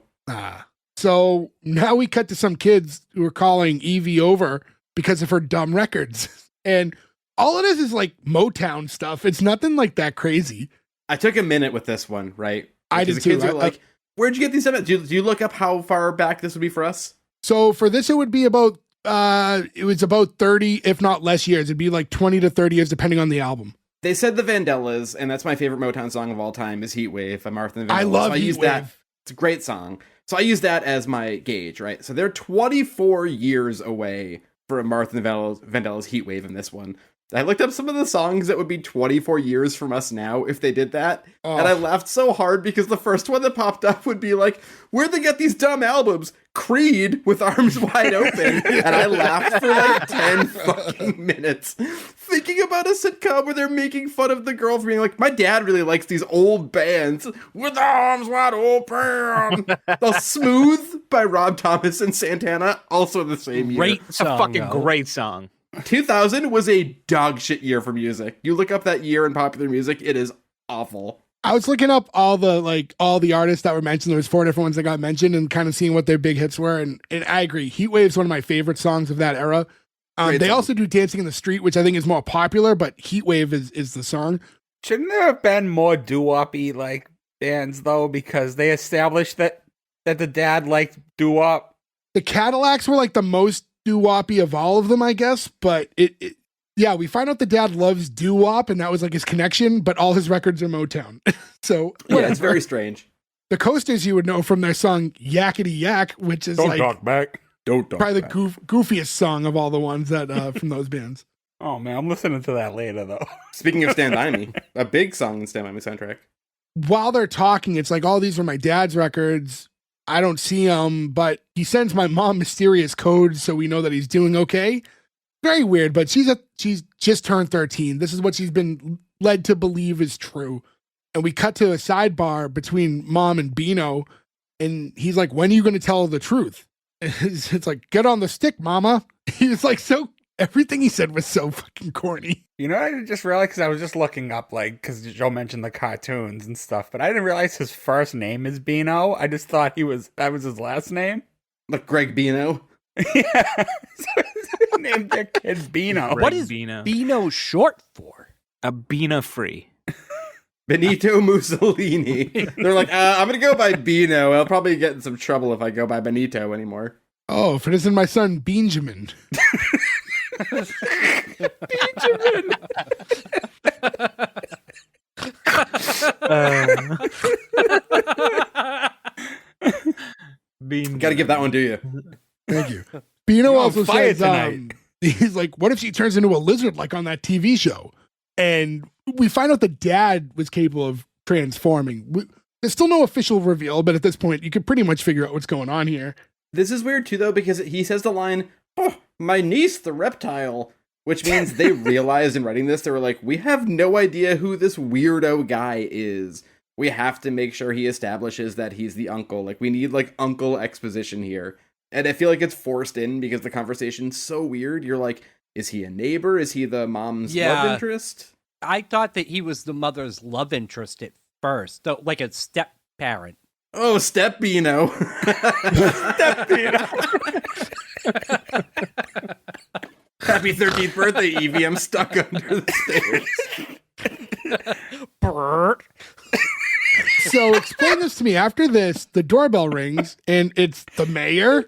So now we cut to some kids who are calling Evie over because of her dumb records. And all it is like Motown stuff. It's nothing like that crazy. I took a minute with this one, right? I Because did the kids too. are like, where'd you get these? Do you look up how far back this would be for us? So for this, it would be about, it was about 30, if not less years. It'd be like 20 to 30 years, depending on the album. They said the Vandellas, and that's my favorite Motown song of all time, is Heat Wave by Martha and the Vandellas. I love so I Heat use Wave. that. It's a great song. So I use that as my gauge, right? So they're 24 years away from Martha and the Vandellas Heat Wave in this one. I looked up some of the songs that would be 24 years from us now if they did that. Oh. And I laughed so hard because the first one that popped up would be like, where'd they get these dumb albums? Creed with Arms Wide Open. And I laughed for like 10 fucking minutes thinking about a sitcom where they're making fun of the girl for being like, my dad really likes these old bands with arms wide open. The Smooth by Rob Thomas and Santana, also the same year. Great It's a song, fucking though. great song. 2000 was a dog shit year for music. You look up that year in popular music, it is awful. I was looking up all the artists that were mentioned. There was 4 different ones that got mentioned and kind of seeing what their big hits were. And I agree. Heat Wave's one of my favorite songs of that era. Great They song. also do Dancing in the Street, which I think is more popular, but Heat Wave is the song. Shouldn't there have been more doo-wop-y like bands though? Because they established that the dad liked doo-wop. The Cadillacs were like the most doo-woppy of all of them, I guess. But yeah, we find out the dad loves doo-wop, and that was like his connection, but all his records are Motown. So Yeah, whatever. it's very strange. The Coasters you would know from their song Yakety Yak, which is like back. Don't talk probably the back. goofiest song of all the ones that from those bands. Oh man, I'm listening to that later though. Speaking of Stand By Me, a big song in Stand By Me soundtrack. While they're talking, it's like, all these were my dad's records. I don't see them, but he sends my mom mysterious codes so we know that he's doing okay. Very weird, but she's just turned 13. This is what she's been led to believe is true. And we cut to a sidebar between mom and Beano, and he's like, when are you going to tell her the truth? It's like, get on the stick, mama. He's like, so everything he said was so fucking corny. You know what I just realized? Because I was just looking up, like, because Joe mentioned the cartoons and stuff, but I didn't realize his first name is Beano. I just thought that was his last name. Like Greg Beano. Yeah. Named their kid Beano. What is Beano. Beano short for? A Beano free. Benito Mussolini. They're like, I'm gonna go by Beano. I'll probably get in some trouble if I go by Benito anymore. Oh, if it isn't my son, Benjamin. Benjamin. Gotta give that one to you. Thank you. Beano You're on also fire says, tonight. he's like, what if she turns into a lizard like on that TV show? And we find out the dad was capable of transforming. There's still no official reveal, but at this point, you could pretty much figure out what's going on here. This is weird too, though, because he says the line, "Oh, my niece, the reptile," which means they realized in writing this, they were like, we have no idea who this weirdo guy is. We have to make sure he establishes that he's the uncle. Like, we need, like, uncle exposition here. And I feel like it's forced in because the conversation's so weird. You're like, is he a neighbor? Is he the mom's love interest? I thought that he was the mother's love interest at first, though, like a step parent. Oh, Step Beano. Step Beano. Happy 13th birthday, Evie. I'm stuck under the stairs. Burt. So explain this to me. After this, the doorbell rings and it's the mayor.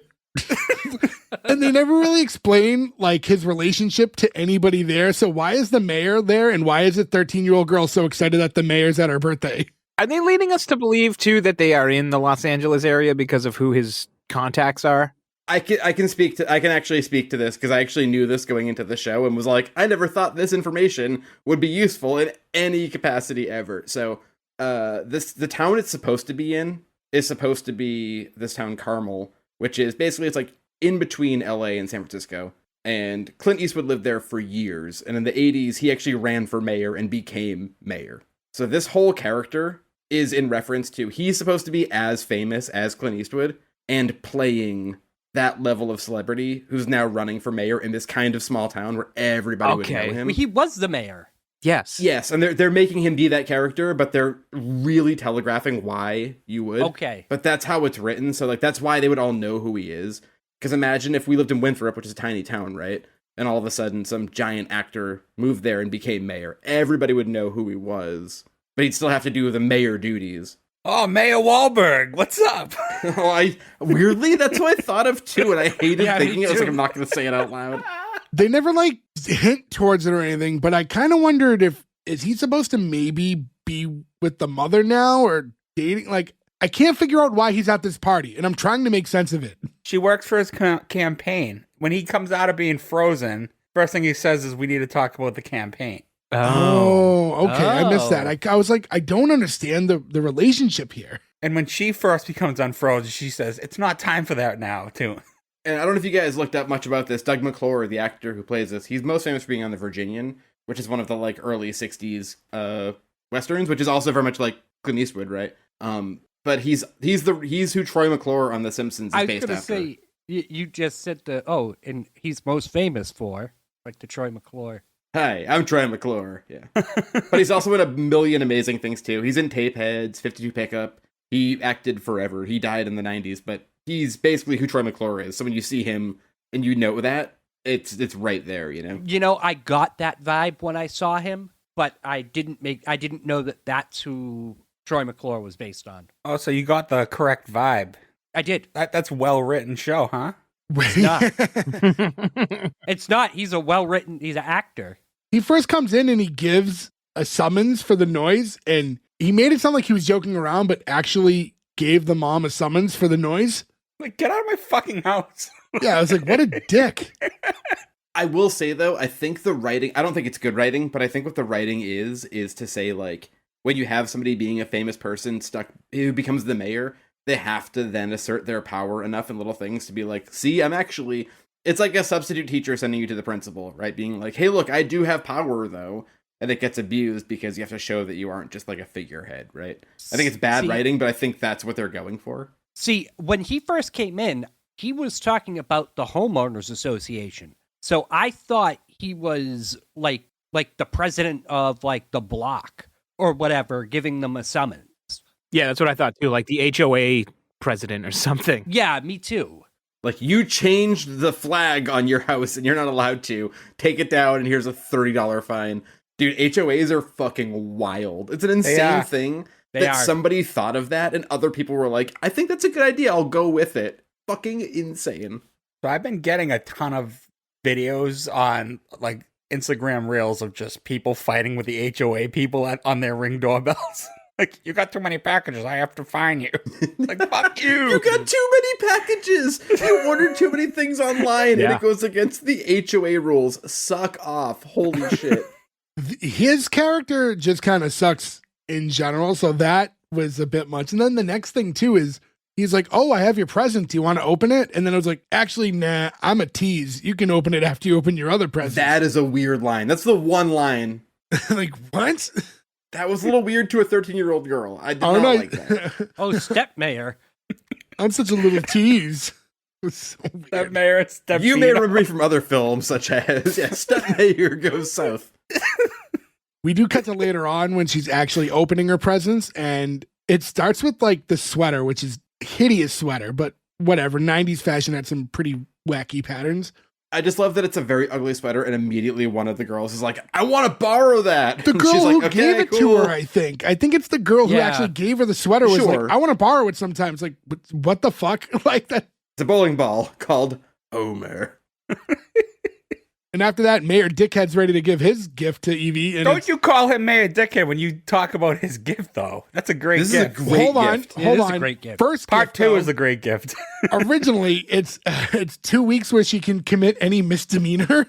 And they never really explain like his relationship to anybody there. So why is the mayor there? And why is a 13-year-old girl so excited that the mayor's at her birthday? Are they leading us to believe too that they are in the Los Angeles area because of who his contacts are? I can actually speak to this because I actually knew this going into the show and was like, I never thought this information would be useful in any capacity ever. So the town it's supposed to be in is supposed to be this town Carmel, which is basically, it's like in between LA and San Francisco. And Clint Eastwood lived there for years. And in the 80s, he actually ran for mayor and became mayor. So this whole character is in reference to, he's supposed to be as famous as Clint Eastwood and playing that level of celebrity who's now running for mayor in this kind of small town where everybody would know him. He was the mayor. Yes. Yes, and they're making him be that character, but they're really telegraphing why you would. Okay. But that's how it's written, so like that's why they would all know who he is. Because imagine if we lived in Winthrop, which is a tiny town, right? And all of a sudden some giant actor moved there and became mayor. Everybody would know who he was, but he'd still have to do the mayor duties. Oh, Mayor Wahlberg, what's up? Weirdly, that's what I thought of too, and I hated thinking me it. I was too. like, I'm not going to say it out loud. They never like hint towards it or anything, but I kind of wondered is he supposed to maybe be with the mother now or dating? Like, I can't figure out why he's at this party, and I'm trying to make sense of it. She works for his campaign. When he comes out of being frozen, first thing he says is, we need to talk about the campaign. Oh, okay. I missed that. I was like, I don't understand the relationship here. And when she first becomes unfrozen, she says, it's not time for that now, too. And I don't know if you guys looked up much about this. Doug McClure, the actor who plays this, he's most famous for being on The Virginian, which is one of the like early 60s westerns, which is also very much like Clint Eastwood, right? But he's who Troy McClure on The Simpsons is based after. I was going to say, you just said and he's most famous for, like the Troy McClure. Hi, I'm Troy McClure, yeah. But he's also in a million amazing things too. He's in Tapeheads, 52 Pickup. He acted forever. He died in the 90s, but he's basically who Troy McClure is. So when you see him and you know that, it's right there, you know? You know, I got that vibe when I saw him, but I didn't know that that's who Troy McClure was based on. Oh, so you got the correct vibe. I did. That's well-written show, huh? It's not. It's not. He's an actor. He first comes in and he gives a summons for the noise, and he made it sound like he was joking around, but actually gave the mom a summons for the noise. Like, get out of my fucking house. Yeah, I was like, what a dick. I will say, though, I think the writing, I don't think it's good writing, but I think what the writing is to say, like, when you have somebody being a famous person who becomes the mayor, they have to then assert their power enough in little things to be like, see, it's like a substitute teacher sending you to the principal, right? Being like, hey, look, I do have power, though. And it gets abused because you have to show that you aren't just like a figurehead, right? I think it's bad writing, but I think that's what they're going for. See, when he first came in, he was talking about the homeowners association. So I thought he was like the president of like the block or whatever, giving them a summons. Yeah, that's what I thought too, like the HOA president or something. Yeah, me too. Like, you changed the flag on your house and you're not allowed to. Take it down and here's a $30 fine. Dude, HOAs are fucking wild. It's an insane thing that somebody thought of that and other people were like, I think that's a good idea. I'll go with it. Fucking insane. So I've been getting a ton of videos on like Instagram reels of just people fighting with the HOA people on their Ring doorbells. Like, you got too many packages. I have to fine you. Like, fuck you. You got too many packages. You ordered too many things online and it goes against the HOA rules. Suck off. Holy shit. His character just kind of sucks in general. So that was a bit much. And then the next thing too is he's like, oh, I have your present. Do you want to open it? And then I was like, actually, nah, I'm a tease. You can open it after you open your other present. That is a weird line. That's the one line. Like, what? That was a little weird to a 13-year-old girl. I did not like that. Oh, step mayor. I'm such a little tease. It was so weird. Step mayor, step You may remember me from other films, such as Step Mayor Goes South. We do cut to later on when she's actually opening her presents, and it starts with like the sweater, which is hideous sweater, but whatever. 90s fashion had some pretty wacky patterns. I just love that it's a very ugly sweater, and immediately one of the girls is like, I want to borrow that. The And girl she's who like, gave it to her, I think it's the girl who Yeah. actually gave her the sweater was Sure. like, I want to borrow it sometimes. Like, what the fuck? Like that. It's a bowling ball called Homer. And after that, Mayor Dickhead's ready to give his gift to Evie. And Don't you call him Mayor Dickhead when you talk about his gift, though? That's a great This is a gift. great hold on, gift. It hold is on. a great gift. First Part gift, 2 though, is a great gift. originally it's 2 weeks where she can commit any misdemeanor.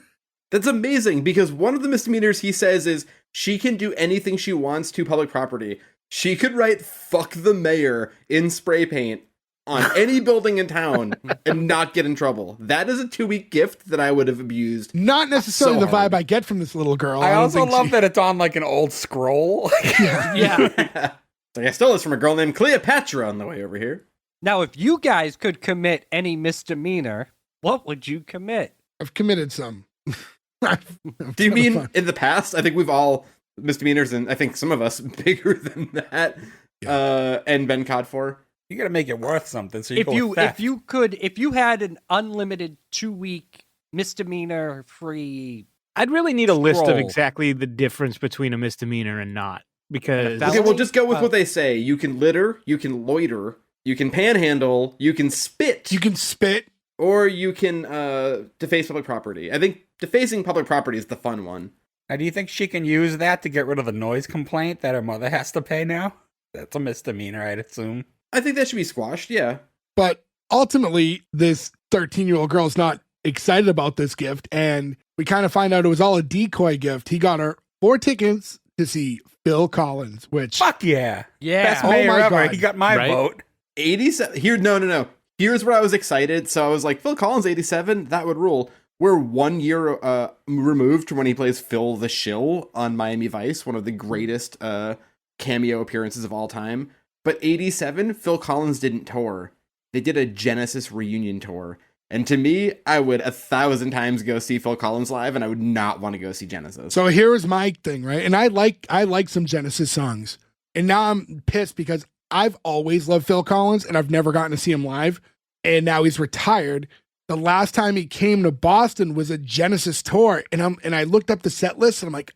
That's amazing, because one of the misdemeanors he says is she can do anything she wants to public property. She could write "fuck the mayor" in spray paint on any building in town and not get in trouble. That is a 2-week gift that I would have abused. Not necessarily So the vibe hard. I get from this little girl. I don't also think love she- that it's on like an old scroll. Yeah. So I stole this from a girl named Cleopatra on the way over here. Now, if you guys could commit any misdemeanor, what would you commit? I've committed some. Do you mean in the past? I think we've all misdemeanors, and I think some of us bigger than that, and been caught for. You got to make it worth something. So you go with theft. if you had an unlimited 2-week misdemeanor free, I'd really need a list of Scroll. exactly the difference between a misdemeanor and not, because Felony? Okay, well, just go with Uh, what they say. You can litter, you can loiter, you can panhandle, you can spit, You can spit. or you can deface public property. I think defacing public property is the fun one. Now, do you think she can use that to get rid of the noise complaint that her mother has to pay now? That's a misdemeanor, I'd assume. I think that should be squashed, yeah. But ultimately, this 13-year-old girl's not excited about this gift. And we kind of find out it was all a decoy gift. He got her 4 tickets to see Phil Collins, which Fuck yeah. yeah, Best Oh mayor my ever. God. He got my Right? vote. 87 here, no. Here's where I was excited. So I was like, Phil Collins 87, that would rule. We're 1 year removed from when he plays Phil the Shill on Miami Vice, one of the greatest cameo appearances of all time. But 87, Phil Collins didn't tour. They did a Genesis reunion tour. And to me, I would 1,000 times go see Phil Collins live, and I would not want to go see Genesis. So here was my thing, right? And I like some Genesis songs. And now I'm pissed because I've always loved Phil Collins and I've never gotten to see him live. And now he's retired. The last time he came to Boston was a Genesis tour. And I looked up the set list and I'm like,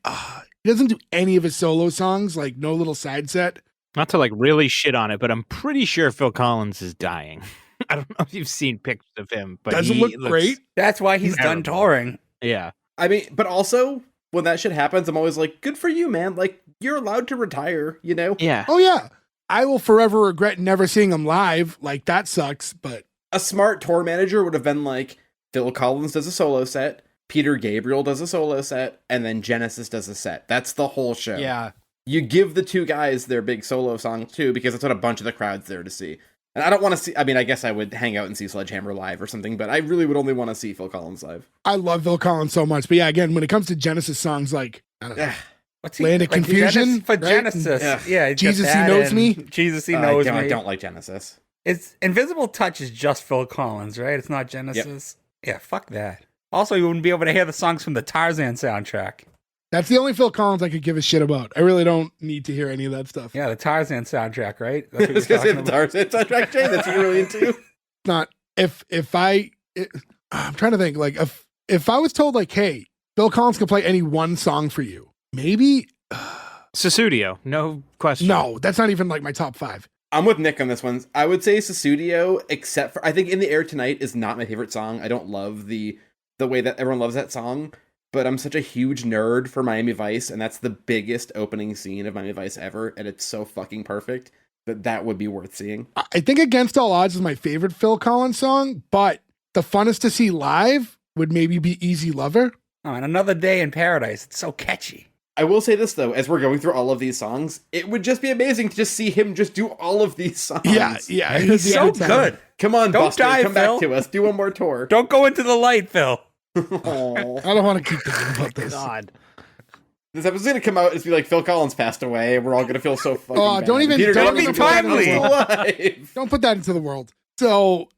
he doesn't do any of his solo songs, like no little side set. not to like really shit on it, but I'm pretty sure Phil Collins is dying. I don't know if you've seen pictures of him, but Doesn't he look looks- great. That's why he's done Terrible. touring. Yeah. I mean, but also, when that shit happens, I'm always like, good for you, man. Like, you're allowed to retire, you know? Yeah. Oh yeah. I will forever regret never seeing him live. Like that sucks, but A smart tour manager would have been like, Phil Collins does a solo set, Peter Gabriel does a solo set, and then Genesis does a set. That's the whole show. yeah. You give the two guys their big solo song too, because that's what a bunch of the crowd's there to see. And I don't want to see, I mean, I guess I would hang out and see Sledgehammer live or something, but I really would only want to see Phil Collins live. I love Phil Collins so much. But yeah, again, when it comes to Genesis songs, like I don't know. Ugh. What's Land of Confusion, for right? Genesis? Yeah. Yeah, he's got Jesus, He that Knows and Me? Jesus, he knows I me. don't like Genesis. It's Invisible Touch is just Phil Collins, right? It's not Genesis. Yeah, fuck that. Also, you wouldn't be able to hear the songs from the Tarzan soundtrack. That's the only Phil Collins I could give a shit about. I really don't need to hear any of that stuff. Yeah, the Tarzan soundtrack, right? I was That's going to say what the you're talking about. Tarzan soundtrack, Jay, that's what you're really into. Not I'm trying to think, like, if I was told, like, hey, Phil Collins can play any one song for you, maybe. Susudio, no question. No, that's not even like my top 5. I'm with Nick on this one. I would say Susudio, except for I think In the Air Tonight is not my favorite song. I don't love the way that everyone loves that song, but I'm such a huge nerd for Miami Vice, and that's the biggest opening scene of Miami Vice ever, and it's so fucking perfect that would be worth seeing. I think Against All Odds is my favorite Phil Collins song, but the funnest to see live would maybe be Easy Lover. Oh, and Another Day in Paradise. It's so catchy. I will say this, though, as we're going through all of these songs, it would just be amazing to just see him just do all of these songs. Yeah. He's so good. Come on, Don't Buster, die, come Phil. back to us. Do one more tour. Don't go into the light, Phil. Aw. I don't want to keep thinking about this. God. This episode's gonna come out and be like Phil Collins passed away, and we're all gonna feel so fucking bad. Don't even- Peter don't David's even still timely. alive. Don't put that into the world. So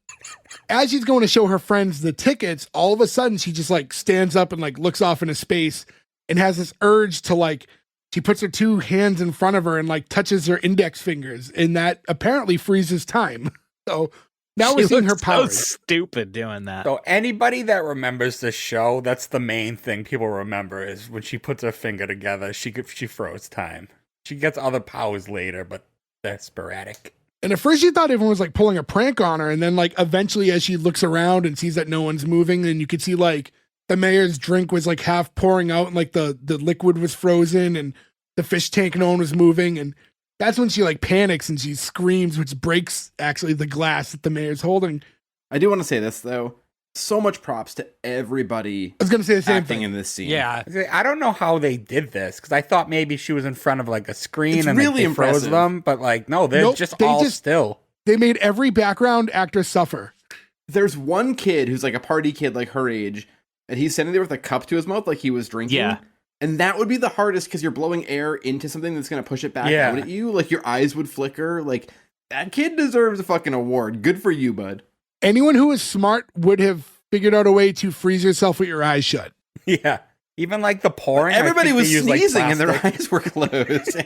as she's going to show her friends the tickets, all of a sudden she just like stands up and like looks off into space and has this urge to like, she puts her 2 hands in front of her and like touches her index fingers, and that apparently freezes time. So now we're She seeing her looks so powers. stupid doing that. So anybody that remembers this show, that's the main thing people remember is when she puts her finger together, she froze time. She gets other powers later, but they're sporadic. And at first you thought everyone was like pulling a prank on her, and then like eventually as she looks around and sees that no one's moving, and you could see like the mayor's drink was like half pouring out and like the liquid was frozen, and the fish tank, no one was moving, and that's when she like panics and she screams, which breaks actually the glass that the mayor's holding. I do want to say this though. So much props to everybody I was gonna say the same acting thing. in this scene. Yeah. I don't know how they did this, because I thought maybe she was in front of like a screen It's and really they froze impressive. them, but like, no, they're Nope, just they all just- still. They made every background actor suffer. There's one kid who's like a party kid like her age, and he's sitting there with a cup to his mouth like he was drinking. Yeah. And that would be the hardest because you're blowing air into something that's going to push it back Yeah. out at you. Like your eyes would flicker. Like that kid deserves a fucking award. Good for you, bud. Anyone who is smart would have figured out a way to freeze yourself with your eyes shut. Yeah. Even like the pouring. I Everybody think was they used, like, sneezing and their plastic. eyes were closed.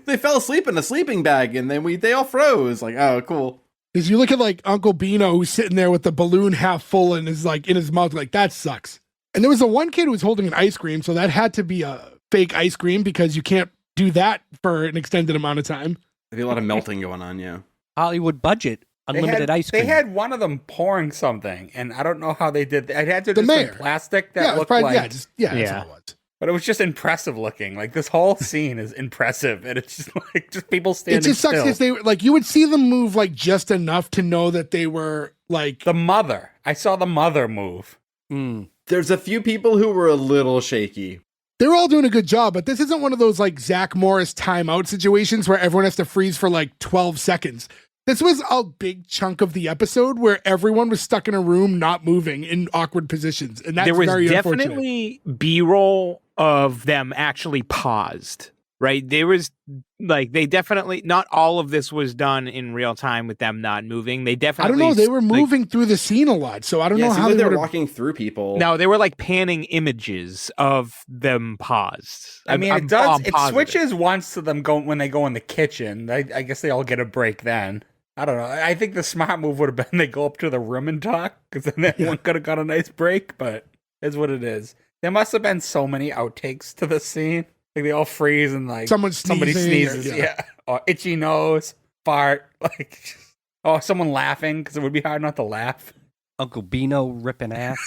They fell asleep in a sleeping bag and then they all froze. Like, oh, cool. Because you look at like Uncle Beano who's sitting there with the balloon half full and is like in his mouth, like that sucks. And there was the one kid who was holding an ice cream, so that had to be a fake ice cream because you can't do that for an extended amount of time. There'd be a lot of melting going on, yeah. Hollywood budget, unlimited ice cream. They had one of them pouring something, and I don't know how they did that. It had to The just mayor. like plastic that Yeah, it was looked probably, like, that's Yeah. all it was. but it was just impressive looking. Like this whole scene is impressive, and it's just like just people standing It just sucks still. because they were like, you would see them move like just enough to know that they were like, The mother, I saw the mother move. Mm. There's a few people who were a little shaky. they're all doing a good job, but this isn't one of those like Zach Morris timeout situations where everyone has to freeze for like 12 seconds. This was a big chunk of the episode where everyone was stuck in a room, not moving in awkward positions. And that's there was very unfortunate. definitely B-roll of them actually paused, right? There was like they definitely not all of this was done in real time with them not moving. They I definitely don't know. They were like, moving through the scene a lot, so I don't Yeah, know it seems how like they they're were. walking through people. no, they were like panning images of them paused. I mean, I'm it does. It positive. switches once to them going when they go in the kitchen. I guess they all get a break then. I don't know. I think the smart move would have been they go up to the room and talk, because then everyone could have got a nice break. But it's what it is. There must have been so many outtakes to the scene. Like they all freeze and like somebody sneezes, sneezes, yeah, or itchy nose, fart, like someone laughing because it would be hard not to laugh. Uncle Beano ripping ass.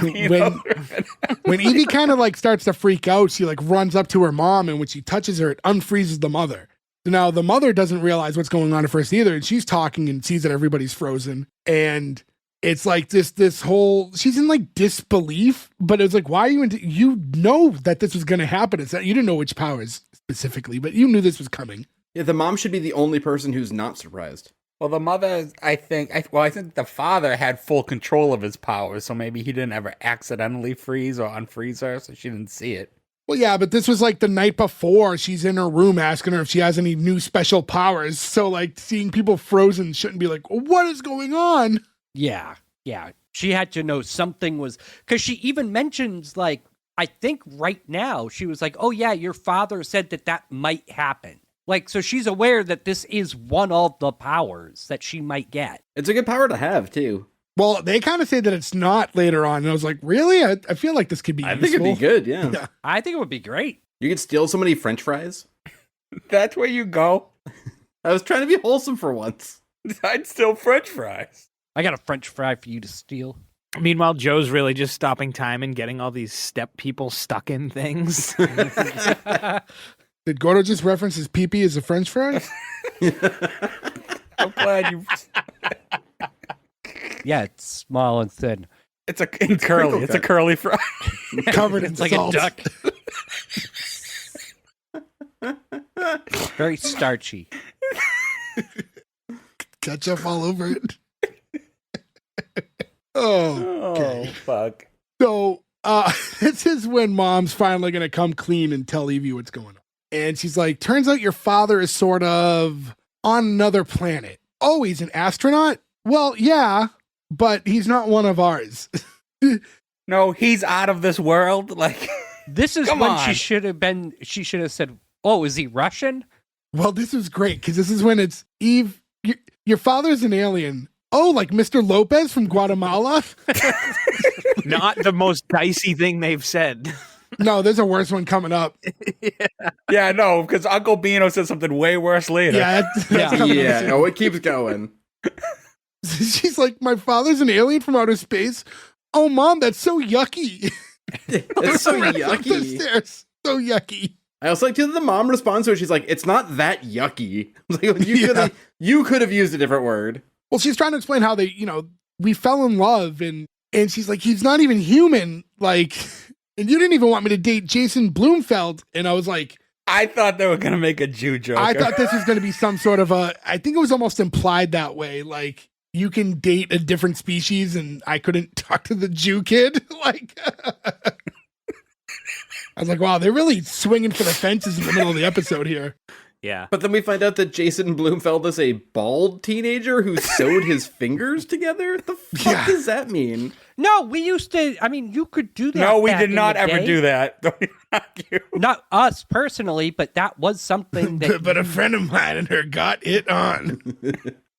You When- know? When Evie kind of like starts to freak out, she like runs up to her mom, and when she touches her, it unfreezes the mother. So now the mother doesn't realize what's going on at first either, and she's talking and sees that everybody's frozen, and it's like this whole she's in like disbelief, but it's like, why are you you know that this was going to happen? It's that you didn't know which powers specifically, but you knew this was coming. Yeah, the mom should be the only person who's not surprised. Well, the mother, I think the father had full control of his powers, so maybe he didn't ever accidentally freeze or unfreeze her, so she didn't see it. Well, yeah, but this was like the night before. She's in her room asking her if she has any new special powers. So like seeing people frozen shouldn't be like, what is going on? Yeah. She had to know something was, because she even mentions, like, I think right now, she was like, oh, yeah, your father said that might happen. Like, so she's aware that this is one of the powers that she might get. It's a good power to have, too. Well, they kind of say that it's not later on. And I was like, really? I feel like this could be I useful. think it'd be good, yeah. Yeah. I think it would be great. You could steal so many French fries. That's where you go. I was trying to be wholesome for once. I'd steal French fries. I got a French fry for you to steal. Meanwhile, Joe's really just stopping time and getting all these step people stuck in things. Did Gordo just reference his pee-pee as a French fry? I'm glad you. Yeah, it's small and thin. It's a curly. It's a curly fry. Covered in It's like salt. a duck. Very starchy. Ketchup all over it. Oh, okay. Oh fuck. So this is when Mom's finally going to come clean and tell Evie what's going on. And she's like, turns out your father is sort of on another planet. Oh, he's an astronaut? Well, yeah, but he's not one of ours. No, he's out of this world. Like, This is Come when on. she should have said, "Oh, is he Russian?" Well, this is great because this is when it's Eve, your father's an alien. Oh, like Mr. Lopez from Guatemala? Not the most dicey thing they've said. No, there's a worse one coming up. yeah, no, because Uncle Beano said something way worse later. Yeah, that's coming up Yeah, soon. oh, it keeps going. She's like, my father's an alien from outer space. Oh, Mom, that's so yucky. It's so Right up the yucky. stairs. So yucky. I also like to the mom responds to it. She's like, "It's not that yucky." I was like, you could have used a different word. Well, she's trying to explain how they, we fell in love, and she's like, he's not even human. Like, and you didn't even want me to date Jason Bloomfeld. And I was like, I thought they were going to make a Jew joke. I thought this was going to be some sort of I think it was almost implied that way. Like, you can date a different species and I couldn't talk to the Jew kid. Like, I was like, wow, they're really swinging for the fences in the middle of the episode here. Yeah. But then we find out that Jason Bloomfeld is a bald teenager who sewed his fingers together. What the fuck Yeah. does that mean? No, we used to. I mean, you could do that. No, we back did in not the ever day. do that. Don't even argue. Not us personally, but that was something that. But a friend of mine and her got it on.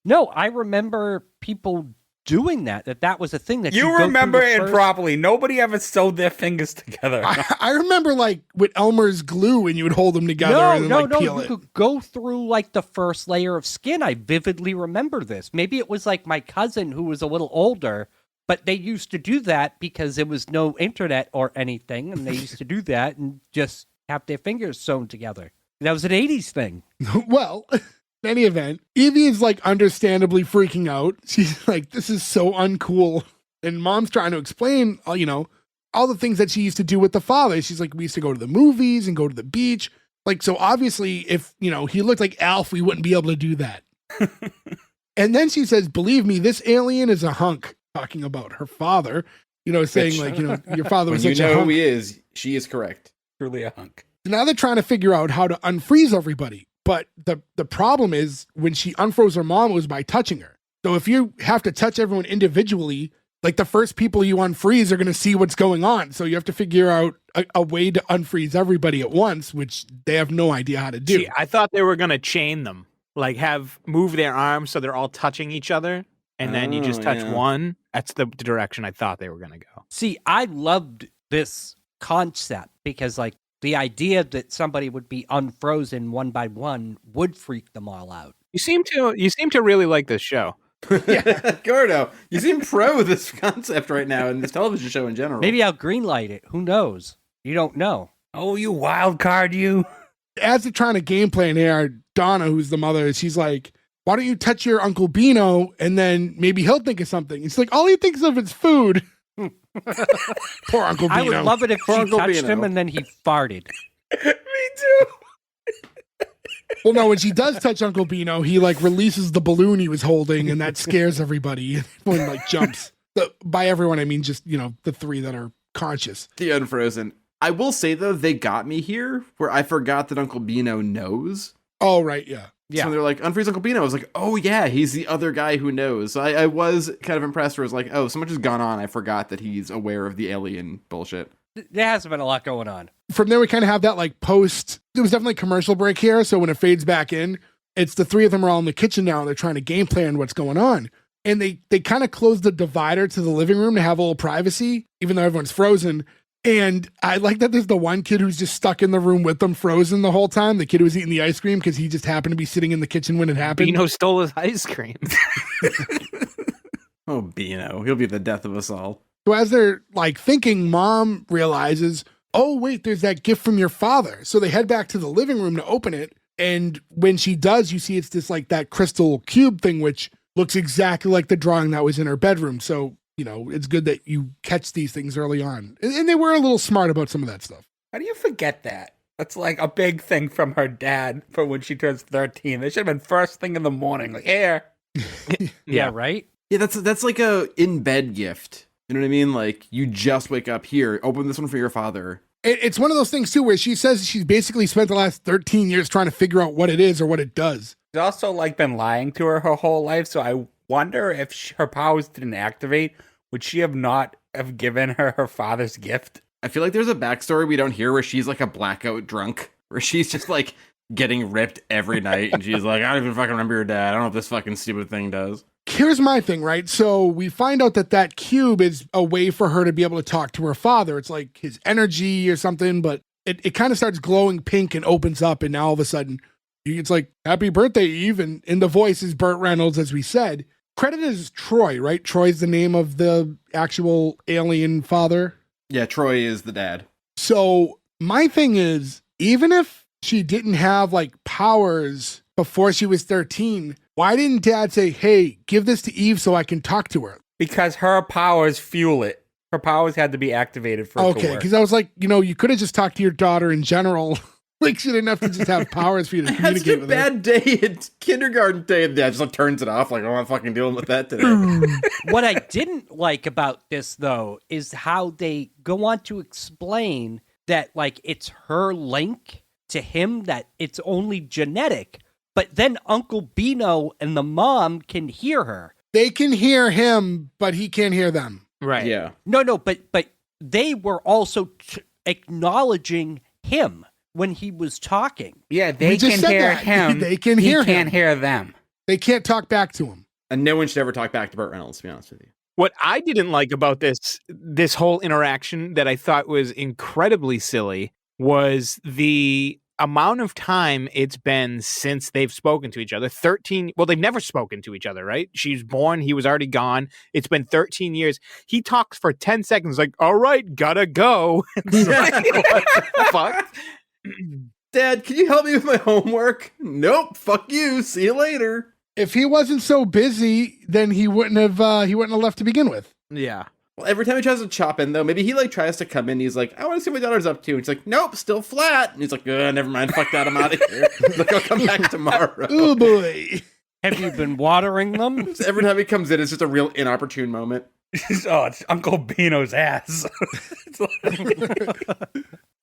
No, I remember people doing that. That was a thing that You go through remember the it first- properly. Nobody ever sewed their fingers together. I remember like with Elmer's glue and you would hold them together and then No. peel You it. could go through like the first layer of skin. I vividly remember this. Maybe it was like my cousin who was a little older, but they used to do that because there was no internet or anything, and they used to do that and just have their fingers sewn together. That was an 80s thing. Well, in any event, Evie is like understandably freaking out. She's like, this is so uncool. And Mom's trying to explain, all the things that she used to do with the father. She's like, we used to go to the movies and go to the beach. Like, so obviously if, he looked like Alf, we wouldn't be able to do that. And then she says, believe me, this alien is a hunk, talking about her father, saying like, your father When was you such a know hunk. who he is, she is correct. Truly a hunk. Now they're trying to figure out how to unfreeze everybody. But the problem is when she unfroze her mom, it was by touching her. So if you have to touch everyone individually, like the first people you unfreeze are going to see what's going on. So you have to figure out a way to unfreeze everybody at once, which they have no idea how to do. See, I thought they were going to chain them, like move their arms so they're all touching each other, and then you just Oh, touch yeah. one. That's the direction I thought they were going to go. See, I loved this concept because, like, the idea that somebody would be unfrozen one by one would freak them all out. You seem to really like this show. Yeah, Gordo, you seem pro this concept right now in this television show in general. Maybe I'll greenlight it. Who knows? You don't know. Oh, you wild card, you. As they're trying to game plan here, Donna, who's the mother, she's like, why don't you touch your Uncle Beano and then maybe he'll think of something. It's like, all he thinks of is food. Poor Uncle Beano. I would love it if Poor she Uncle touched Beano. him and then he farted. Me too. Well, no, when she does touch Uncle Beano, he like releases the balloon he was holding, and that scares everybody. Everyone like jumps. By everyone, I mean just the three that are conscious. The Unfrozen. I will say though, they got me here where I forgot that Uncle Beano knows. Oh, right, yeah. Yeah. So when they're like, unfreeze Uncle Beano, I was like, oh yeah, he's the other guy who knows. So I was kind of impressed where I was like, oh, so much has gone on, I forgot that he's aware of the alien bullshit. There hasn't been a lot going on. From there, we kind of have that like post. There was definitely a commercial break here. So when it fades back in, it's the three of them are all in the kitchen now. And they're trying to game plan what's going on. and they kind of closed the divider to the living room to have a little privacy, even though everyone's frozen. And I like that there's the one kid who's just stuck in the room with them frozen the whole time. The kid who was eating the ice cream because he just happened to be sitting in the kitchen when it happened. Bino stole his ice cream. Oh, Bino. He'll be the death of us all. So as they're like thinking, Mom realizes, oh, wait, there's that gift from your father. So they head back to the living room to open it. And when she does, you see it's this like that crystal cube thing, which looks exactly like the drawing that was in her bedroom. So, you know, it's good that you catch these things early on. And they were a little smart about some of that stuff. How do you forget that? That's like a big thing from her dad for when she turns 13. They should have been first thing in the morning. Like, here. Yeah, right? Yeah, that's like a in-bed gift. You know what I mean? Like, you just wake up here, open this one for your father. It's one of those things, too, where she says she's basically spent the last 13 years trying to figure out what it is or what it does. She's also like been lying to her whole life. So I wonder if her powers didn't activate, would she have not have given her father's gift? I feel like there's a backstory we don't hear where she's like a blackout drunk, where she's just like getting ripped every night, and she's like, I don't even fucking remember your dad. I don't know what this fucking stupid thing does. Here's my thing, right? So we find out that cube is a way for her to be able to talk to her father. It's like his energy or something, but it kind of starts glowing pink and opens up, and now all of a sudden it's like, happy birthday, Eve, and the voice is Burt Reynolds, as we said. Credited as Troy, right? Troy's the name of the actual alien father. Yeah, Troy is the dad. So my thing is, even if she didn't have like powers before she was 13, why didn't Dad say, hey, give this to Eve so I can talk to her? Because her powers fuel it. Her powers had to be activated for it to Okay, work. because I was like, you know, you could have just talked to your daughter in general. Like, she didn't have to just have powers for you to That's communicate a with her. bad day at kindergarten day. Yeah, just like turns it off. Like, I'm not fucking dealing with that today. What I didn't like about this, though, is how they go on to explain that, like, it's her link to him, that it's only genetic. But then Uncle Bino and the mom can hear her. They can hear him, but he can't hear them. Right. Yeah. No, but they were also acknowledging him when he was talking. Yeah, they We just can said hear that. him. They can hear He can't him. hear them. They can't talk back to him. And no one should ever talk back to Burt Reynolds, to be honest with you. What I didn't like about this whole interaction that I thought was incredibly silly was the amount of time it's been since they've spoken to each other. 13, well, they've never spoken to each other, right? She's born, he was already gone. It's been 13 years. He talks for 10 seconds like, all right, gotta go. It's like, what the fuck? Dad, can you help me with my homework? Nope, fuck you. See you later. If he wasn't so busy, then he wouldn't have left to begin with. Yeah. Well, every time he tries to chop in, though, maybe he like tries to come in. He's like, I want to see what my daughter's up to. And she's like, nope, still flat. And he's like, never mind. Fuck that. I'm out of here. He's like, I'll come back tomorrow. Oh boy. Have you been watering them? So every time he comes in, it's just a real inopportune moment. Oh, it's Uncle Bino's ass.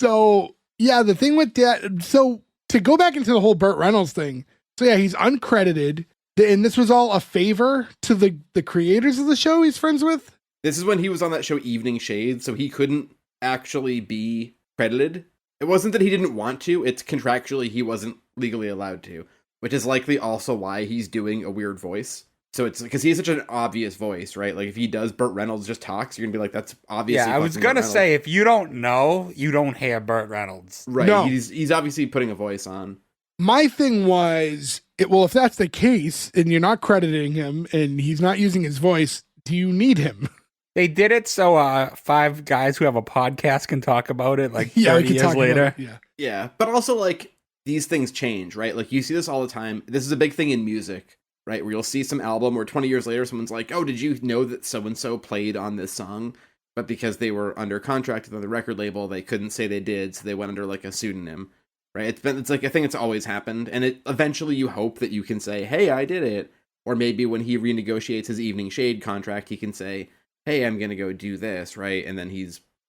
So yeah, the thing with that, so to go back into the whole Burt Reynolds thing, so yeah, he's uncredited, and this was all a favor to the creators of the show he's friends with? This is when he was on that show Evening Shade, so he couldn't actually be credited. It wasn't that he didn't want to, it's contractually he wasn't legally allowed to, which is likely also why he's doing a weird voice. So it's because he has such an obvious voice, right? Like if he does Burt Reynolds just talks, you're gonna be like, that's obviously. Yeah, I was fucking gonna Burt say, if you don't know, you don't hear Burt Reynolds. Reynolds. Right? No. He's obviously putting a voice on. My thing was, well, if that's the case, and you're not crediting him, and he's not using his voice, do you need him? They did it so 5 guys who have a podcast can talk about it like Yeah, we 30 can years talk about later. it, yeah. Yeah, but also like these things change, right? Like you see this all the time. This is a big thing in music, right? Where you'll see some album where 20 years later, someone's like, "Oh, did you know that so and so played on this song?" But because they were under contract with the record label, they couldn't say they did, so they went under like a pseudonym, right? It's like a thing that's always happened, and it eventually you hope that you can say, "Hey, I did it," or maybe when he renegotiates his Evening Shade contract, he can say, "Hey, I'm gonna go do this," right? And then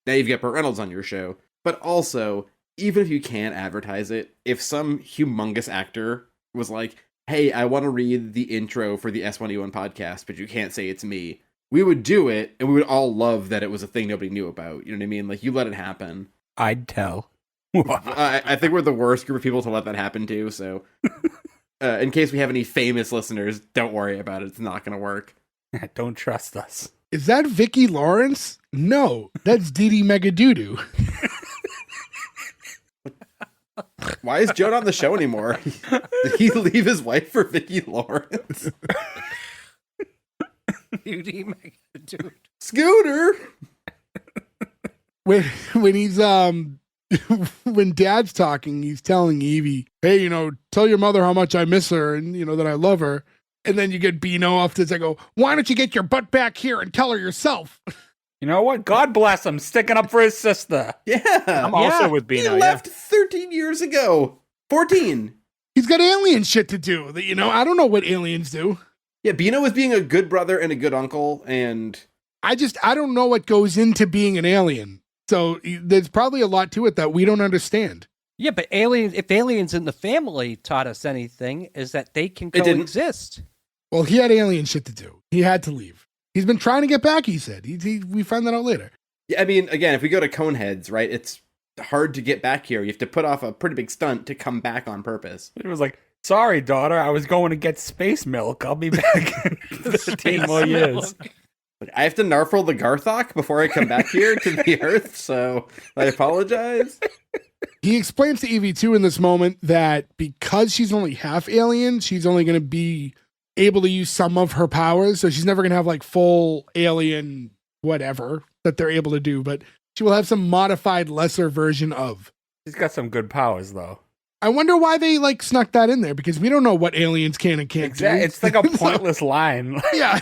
now you've got Burt Reynolds on your show. But also, even if you can't advertise it, if some humongous actor was like, "Hey, I want to read the intro for the S1E1 podcast, but you can't say it's me," we would do it, and we would all love that it was a thing nobody knew about. You know what I mean? Like, you let it happen. I'd tell. I think we're the worst group of people to let that happen to, so in case we have any famous listeners, don't worry about it. It's not going to work. Don't trust us. Is that Vicki Lawrence? No, that's Dee Dee Megadoodoo. Why is Joe not on the show anymore? Did he leave his wife for Vicki Lawrence? Dude. Scooter! When he's when Dad's talking, he's telling Evie, "Hey, tell your mother how much I miss her and that I love her." And then you get Beano off this. I go, "Why don't you get your butt back here and tell her yourself?" You know what? God bless him, sticking up for his sister. Yeah. I'm also with He Beano. left 13 years ago. 14. He's got alien shit to do. I don't know what aliens do. Yeah, Beano was being a good brother and a good uncle, and I don't know what goes into being an alien. So there's probably a lot to it that we don't understand. Yeah, but if aliens in the family taught us anything, is that they can It didn't. coexist. Well, he had alien shit to do. He had to leave. He's been trying to get back, he said. We found that out later. yeah, I mean, again, if we go to Coneheads, right, it's hard to get back here. You have to put off a pretty big stunt to come back on purpose. He was like, "Sorry, daughter, I was going to get space milk. I'll be back in 15 more years." Like, I have to narfle the Garthok before I come back here to the Earth, so I apologize. He explains to Evie, too, in this moment that because she's only half alien, she's only going to be able to use some of her powers. So she's never going to have like full alien whatever that they're able to do, but she will have some modified lesser version of. He's got some good powers, though. I wonder why they like snuck that in there, because we don't know what aliens can and can't do. It's like a pointless line. Yeah.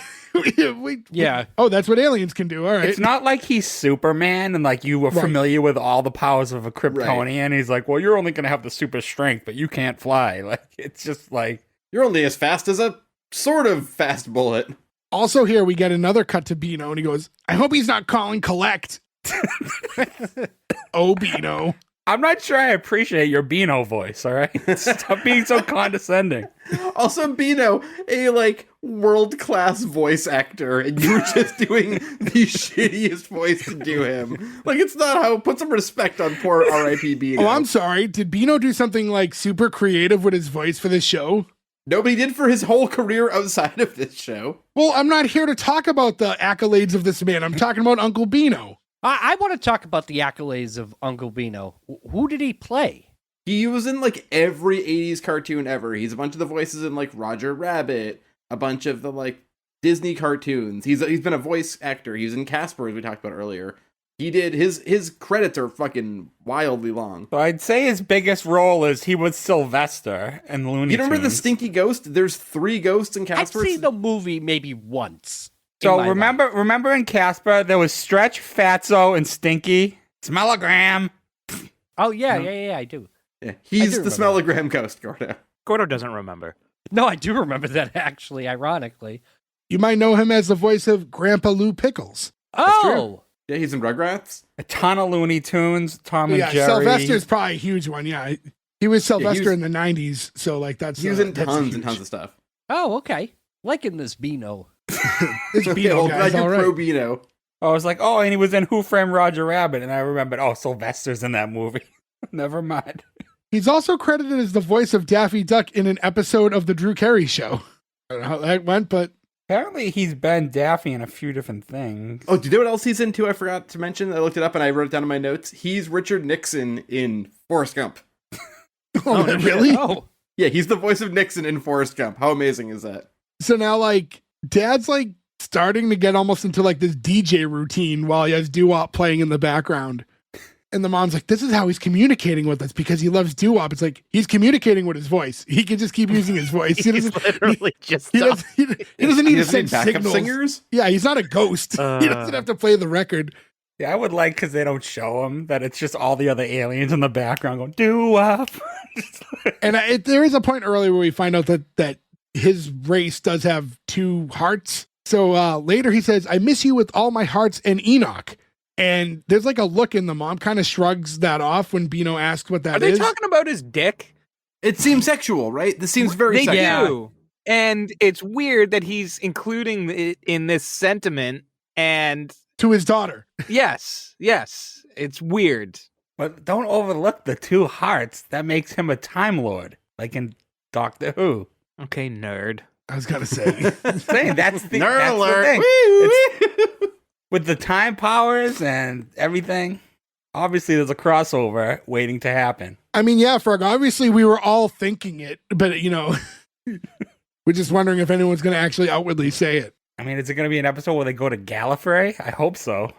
Yeah. Oh, that's what aliens can do. All right. It's not like he's Superman and like you were Right. familiar with all the powers of a Kryptonian. He's like, "Well, you're only going to have the super strength, but you can't fly." Like, it's just like, You're only as fast as a sort of fast bullet. Also here we get another cut to Beano and he goes, "I hope he's not calling collect." Oh, Beano. I'm not sure I appreciate your Beano voice, all right? Stop being so condescending. Also, Beano, a world-class voice actor, and you were just doing the shittiest voice to do him. Like, it's not how. Put some respect on poor R.I.P. Beano. Oh, I'm sorry. Did Beano do something like super creative with his voice for this show? Nobody did for his whole career outside of this show. Well, I'm not here to talk about the accolades of this man. I'm talking about Uncle Beano. I want to talk about the accolades of Uncle Beano. Who did he play? He was in every 80s cartoon ever. He's a bunch of the voices in Roger Rabbit, a bunch of the Disney cartoons. He's been a voice actor. He was in Casper, as we talked about earlier. He did his credits are fucking wildly long. So I'd say his biggest role is he was Sylvester in Looney Tunes. You remember the stinky ghost? There's 3 ghosts in Casper. I've seen the movie maybe once. So remember in Casper, there was Stretch, Fatso, and Stinky. Smellogram. Oh, yeah, I do. Yeah, he's do the smellogram ghost, Gordo. Gordo doesn't remember. No, I do remember that, actually, ironically. You might know him as the voice of Grandpa Lou Pickles. Oh! Yeah, he's in Rugrats. A ton of Looney Tunes, Tom and Yeah, Jerry. Sylvester's probably a huge one. Yeah, he was Sylvester was- in the 90s, so that's He was in that's tons huge. and tons of stuff. Oh, okay. Liking this Beano. This Okay, Beano well, guy's glad all you're pro right. Beano. I was like, oh, and he was in Who Framed Roger Rabbit, and I remembered, oh, Sylvester's in that movie. Never mind. He's also credited as the voice of Daffy Duck in an episode of The Drew Carey Show. I don't know how that went, but Apparently, he's been Daffy in a few different things. Oh, do you know what else he's in too? I forgot to mention. I looked it up and I wrote it down in my notes. He's Richard Nixon in Forrest Gump. oh, really? Oh, Yeah, he's the voice of Nixon in Forrest Gump. How amazing is that? So now, Dad's starting to get almost into this DJ routine while he has doo-wop playing in the background. And the mom's like, this is how he's communicating with us because he loves doo-wop. It's like, he's communicating with his voice. He can just keep using his voice. He He's doesn't, literally just he doesn't, he doesn't need He to doesn't send need backup signals. singers? Yeah, he's not a ghost. He doesn't have to play the record. Yeah, I would like, because they don't show him, that it's just all the other aliens in the background going, doo-wop. And there is a point earlier where we find out that his race does have 2 hearts. So later he says, I miss you with all my hearts and Enoch. And there's a look in the mom kind of shrugs that off when Beano asks what that Are they is. talking about his dick? It seems sexual, right? This seems very They sexual. do. And it's weird that he's including it in this sentiment. And To his daughter. yes, it's weird. But don't overlook the 2 hearts. That makes him a Time Lord, like in Doctor Who. Okay, nerd. I was gonna say. Saying that's the, Nerd that's alert. the thing. Woo, It's- woo. With the time powers and everything, obviously there's a crossover waiting to happen. I mean, yeah, Ferg, obviously we were all thinking it, but we're just wondering if anyone's gonna actually outwardly say it. I mean, is it going to be an episode where they go to Gallifrey? I hope so.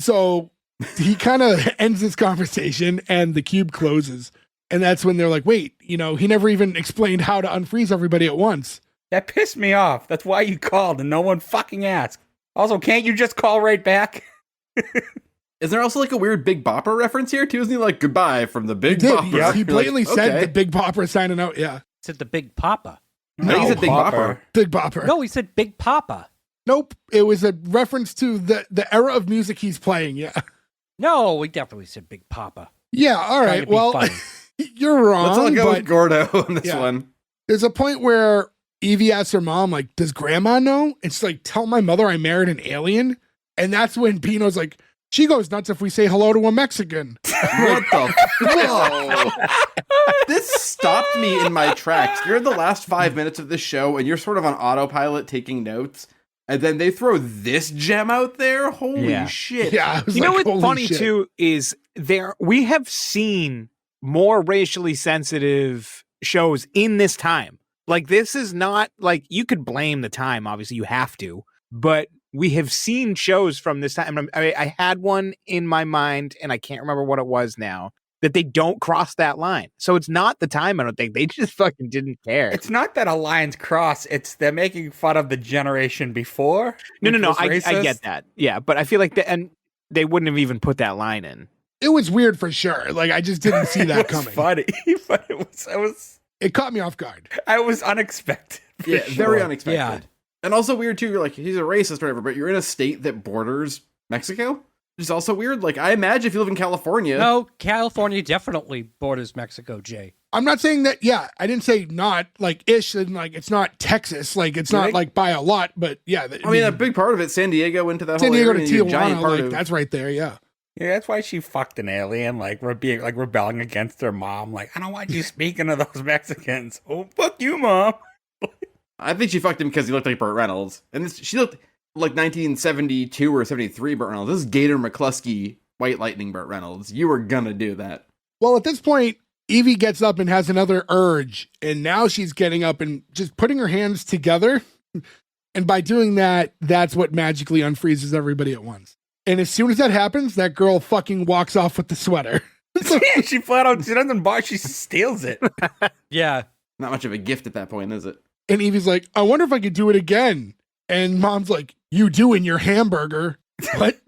So he kind of ends this conversation and the cube closes. And that's when they're like, wait, he never even explained how to unfreeze everybody at once. That pissed me off. That's why you called and no one fucking asked. Also, can't you just call right back? Is there also like a weird Big Bopper reference here too? Isn't he like goodbye from the He Big did. Bopper? He You're blatantly like, said okay. the Big Bopper signing out. Yeah. Said the Big Papa. I think he said Big Bopper. Big Bopper. No, he said Big Papa. Nope. It was a reference to the era of music he's playing. Yeah. No, we definitely said Big Papa. Yeah. All Trying right. to be Well, funny. you're wrong. Let's all go but with Gordo on this Yeah. one. there's a point where Evie asks her mom, like, does grandma know? And she's like, tell my mother I married an alien. And that's when Pino's like, she goes nuts if we say hello to a Mexican. What the? Whoa! This stopped me in my tracks. You're in the last 5 minutes of this show, and you're sort of on autopilot taking notes, and then they throw this gem out there. Holy Yeah. shit! Yeah. I was You know like, what's holy funny shit. too is we have seen more racially sensitive shows in this time. Like this is not like you could blame the time, obviously you have to, but we have seen shows from this time. I had one in my mind and I can't remember what it was now that they don't cross that line. So it's not the time. I don't think they just fucking didn't care. It's not that a line's cross. It's they're making fun of the generation before. No. which was I racist. get that. Yeah. But I feel like and they wouldn't have even put that line in. It was weird for sure. Like, I just didn't see that It was coming. funny, but It caught me off guard. I was unexpected. for Yeah, very sure. unexpected. Yeah. And also weird too. You're like, he's a racist or whatever, but you're in a state that borders Mexico, which is also weird. Like, I imagine if you live in California, No, California definitely borders Mexico, Jay. I'm not saying that, yeah, I didn't say not, like, ish, and, like, it's not Texas. Like, it's not, Right. like, by a lot, but, yeah. I mean, a big part of it, San Diego into that San whole Diego to area, and a giant Tijuana, part like, of that's right there, yeah. Yeah, that's why she fucked an alien, like being like rebelling against her mom. Like, I don't want you speaking to those Mexicans. Oh, fuck you, mom. I think she fucked him because he looked like Burt Reynolds. And she looked like 1972 or 73 Burt Reynolds. This is Gator McCluskey, White Lightning Burt Reynolds. You were gonna do that. Well, at this point, Evie gets up and has another urge, and now she's getting up and just putting her hands together. And by doing that, that's what magically unfreezes everybody at once. And as soon as that happens, that girl fucking walks off with the sweater. Yeah, she flat out, she doesn't buy, she steals it. Yeah. Not much of a gift at that point, is it? And Evie's like, I wonder if I could do it again. And Mom's like, you do in your hamburger. What?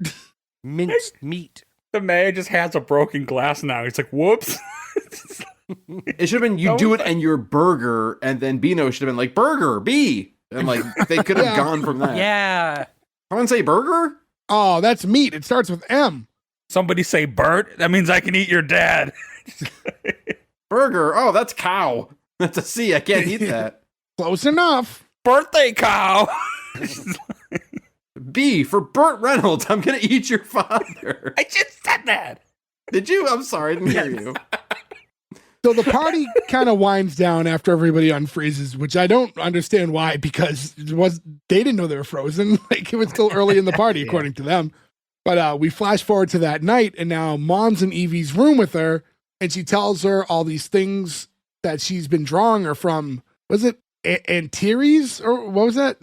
Minced meat. The mayor just has a broken glass now. He's like, whoops. It should have been you That do was it and your burger, and then Bino should have been like burger B, and like they could have Yeah. gone from that. Yeah. Someone say burger. Oh, that's meat. It starts with M. Somebody say Bert. That means I can eat your dad. Burger. Oh, that's cow. That's a C. I can't eat that. Close enough. Birthday cow. B for Burt Reynolds. I'm gonna eat your father. I just said that. Did you? I'm sorry, I didn't hear you. So the party kind of winds down after everybody unfreezes, which I don't understand why, because they didn't know they were frozen. Like, it was still early in the party, according to them. But we flash forward to that night, and now Mom's in Evie's room with her, and she tells her all these things that she's been drawing her from. Was it Antares, or what was that?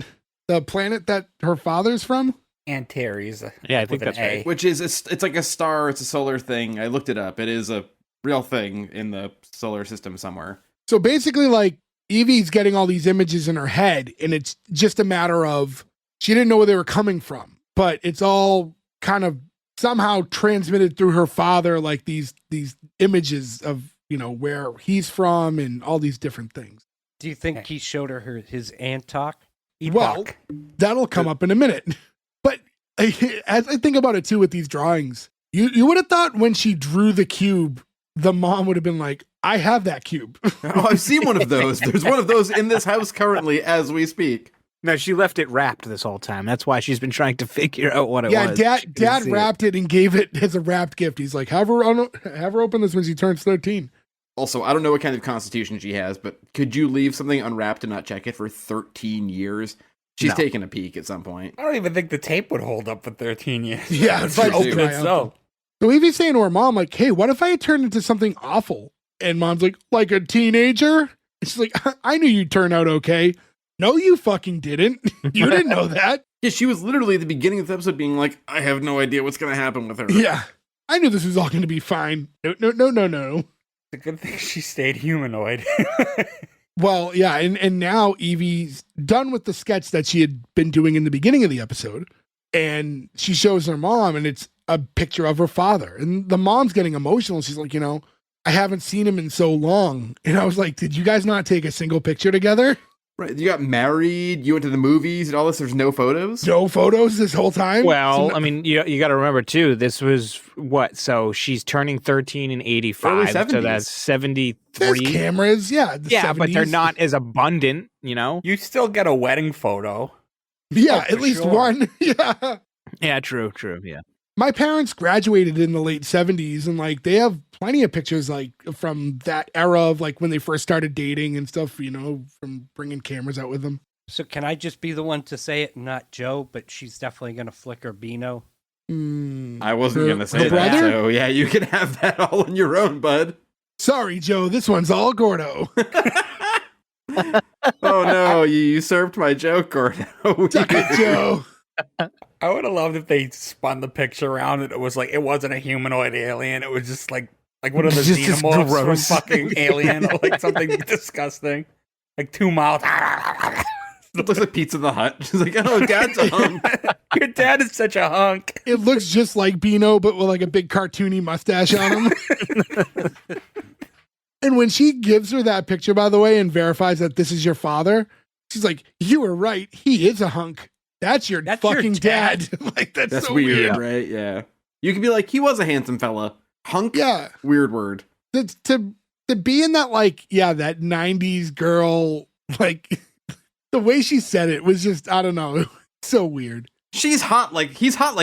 The planet that her father's from? Antares. Yeah, I think with an that's right. A. Which is it's like a star. It's a solar thing. I looked it up. It is a real thing in the solar system somewhere. So basically, like, Evie's getting all these images in her head, and it's just a matter of she didn't know where they were coming from, but it's all kind of somehow transmitted through her father, like these images of, where he's from and all these different things. Do you think he showed her his Antok? Well, that'll come up in a minute. But as I think about it too with these drawings, you would have thought when she drew the cube, the mom would have been like, I have that cube. Oh, I've seen one of those. There's one of those in this house currently as we speak. No, she left it wrapped this whole time. That's why she's been trying to figure out what it Yeah, was. She dad couldn't see it. wrapped it and gave it as a wrapped gift. He's like, have her open this when she turns 13. Also, I don't know what kind of constitution she has, but could you leave something unwrapped and not check it for 13 years? She's No. taking a peek at some point. I don't even think the tape would hold up for 13 years. Yeah, it's it's like true. open Dry itself. So Evie's saying to her mom, like, hey, what if I had turned into something awful? And mom's like a teenager? And she's like, I knew you'd turn out okay. No, you fucking didn't. You didn't know that. Yeah, she was literally at the beginning of the episode being like, I have no idea what's going to happen with her. Yeah. I knew this was all going to be fine. No. It's a good thing she stayed humanoid. Well, yeah, and now Evie's done with the sketch that she had been doing in the beginning of the episode, and she shows her mom, and it's a picture of her father. And the mom's getting emotional. She's like, I haven't seen him in so long. And I was like, did you guys not take a single picture together? Right, you got married, you went to the movies and all this, there's no photos? No photos this whole time? Well, So- I mean, you got to remember too. This was what? So she's turning 13 in 85, Early so 70s. that's 73. there's cameras, yeah. The Yeah, but they're 70s. not as abundant, You still get a wedding photo. Yeah, Oh, at for least sure. one. Yeah. Yeah, true, yeah. My parents graduated in the late 70s, and like they have plenty of pictures like from that era of like when they first started dating and stuff, from bringing cameras out with them. So can I just be the one to say it, not Joe? But she's definitely going to flicker Beano. I wasn't Her- going to say her that, brother? so yeah, you can have that all on your own, bud. Sorry, Joe, this one's all Gordo. Oh no, you usurped my joke, Gordo. Suck it, Joe. I would have loved if they spun the picture around and it was like, it wasn't a humanoid alien. It was just like one of the Just as xenomorphs gross. from fucking Alien or like something disgusting. Like 2 mouths. It looks like Pizza the Hut. She's like, oh, Dad's a hunk. Your dad is such a hunk. It looks just like Beano, but with like a big cartoony mustache on him. And when she gives her that picture, by the way, and verifies that this is your father, she's like, you were right. He is a hunk. That's your That's your fucking dad. dad. Like, that's That's so weird, weird. right? Yeah. You can be like, he was a handsome fella. Hunk? Yeah. Weird word. To be in that, like, yeah, that 90s girl, like, the way she said it was just, I don't know, so weird. He's hot like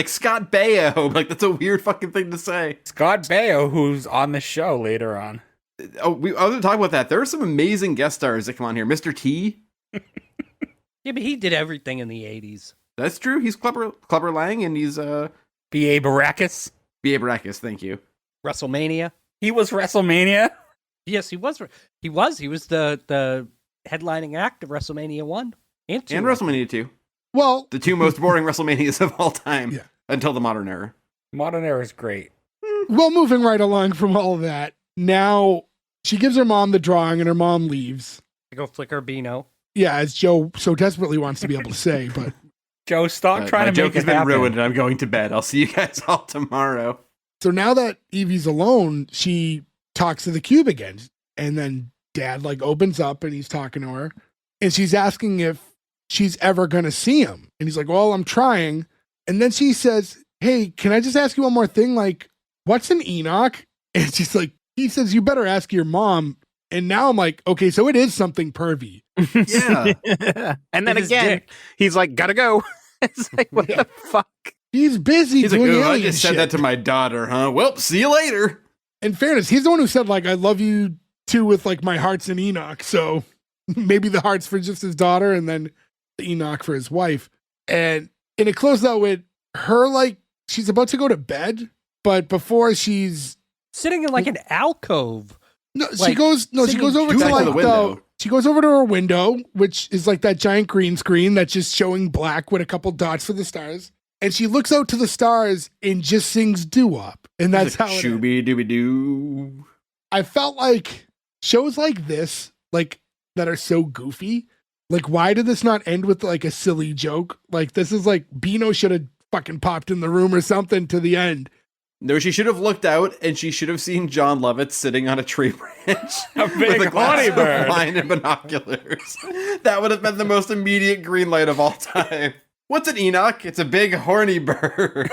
Scott Baio. Like, that's a weird fucking thing to say. Scott Baio, who's on the show later on. Oh, I was going to talk about that. There are some amazing guest stars that come on here. Mr. T. Yeah, but he did everything in the 80s. That's true. He's Clubber Lang, and he's B.A. Baracus. B.A. Baracus. Thank you. WrestleMania. He was WrestleMania. Yes, he was. He was the headlining act of WrestleMania 1 and 2. And WrestleMania 2. Well, The two most boring WrestleManias of all time. Yeah. Until the modern era. Modern era is great. moving right along from all of that, now she gives her mom the drawing and her mom leaves. Go flicker Beano. Yeah, as Joe so desperately wants to be able to say, but Joe, stop trying my to joke make has it been happen. ruined, and I'm going to bed. I'll see you guys all tomorrow. so now that Evie's alone, she talks to the cube again. And then Dad like opens up and he's talking to her. And she's asking if she's ever gonna see him. And he's like, well, I'm trying. And then she says, hey, can I just ask you one more thing? Like, what's an Enoch? And she's like, he says, you better ask your mom. And now I'm like, okay, so it is something pervy. Yeah. And then With his again, dick. he's like, gotta go. It's like, what Yeah. the fuck? He's busy He's like, doing oh, I alien just said shit. that to my daughter, huh? Well, see you later. In fairness, he's the one who said, like, I love you too with like my heart's in Enoch. So maybe the heart's for just his daughter and then the Enoch for his wife. And it closed out with her like she's about to go to bed, but before she's Sitting in like an alcove. she Like, goes over sitting to back to like the window. she goes over to her window, which is like that giant green screen that's just showing black with a couple dots for the stars. And she looks out to the stars and just sings doo-wop. And that's how it ends. Shooby dooby doo. I felt like shows like this, like that are so goofy, like why did this not end with like a silly joke? Like this is like Beano should have fucking popped in the room or something to the end. No, she should have looked out and she should have seen John Lovett sitting on a tree branch A big with a glass horny of bird. wine and binoculars. That would have been the most immediate green light of all time. What's an Enoch? It's a big horny bird.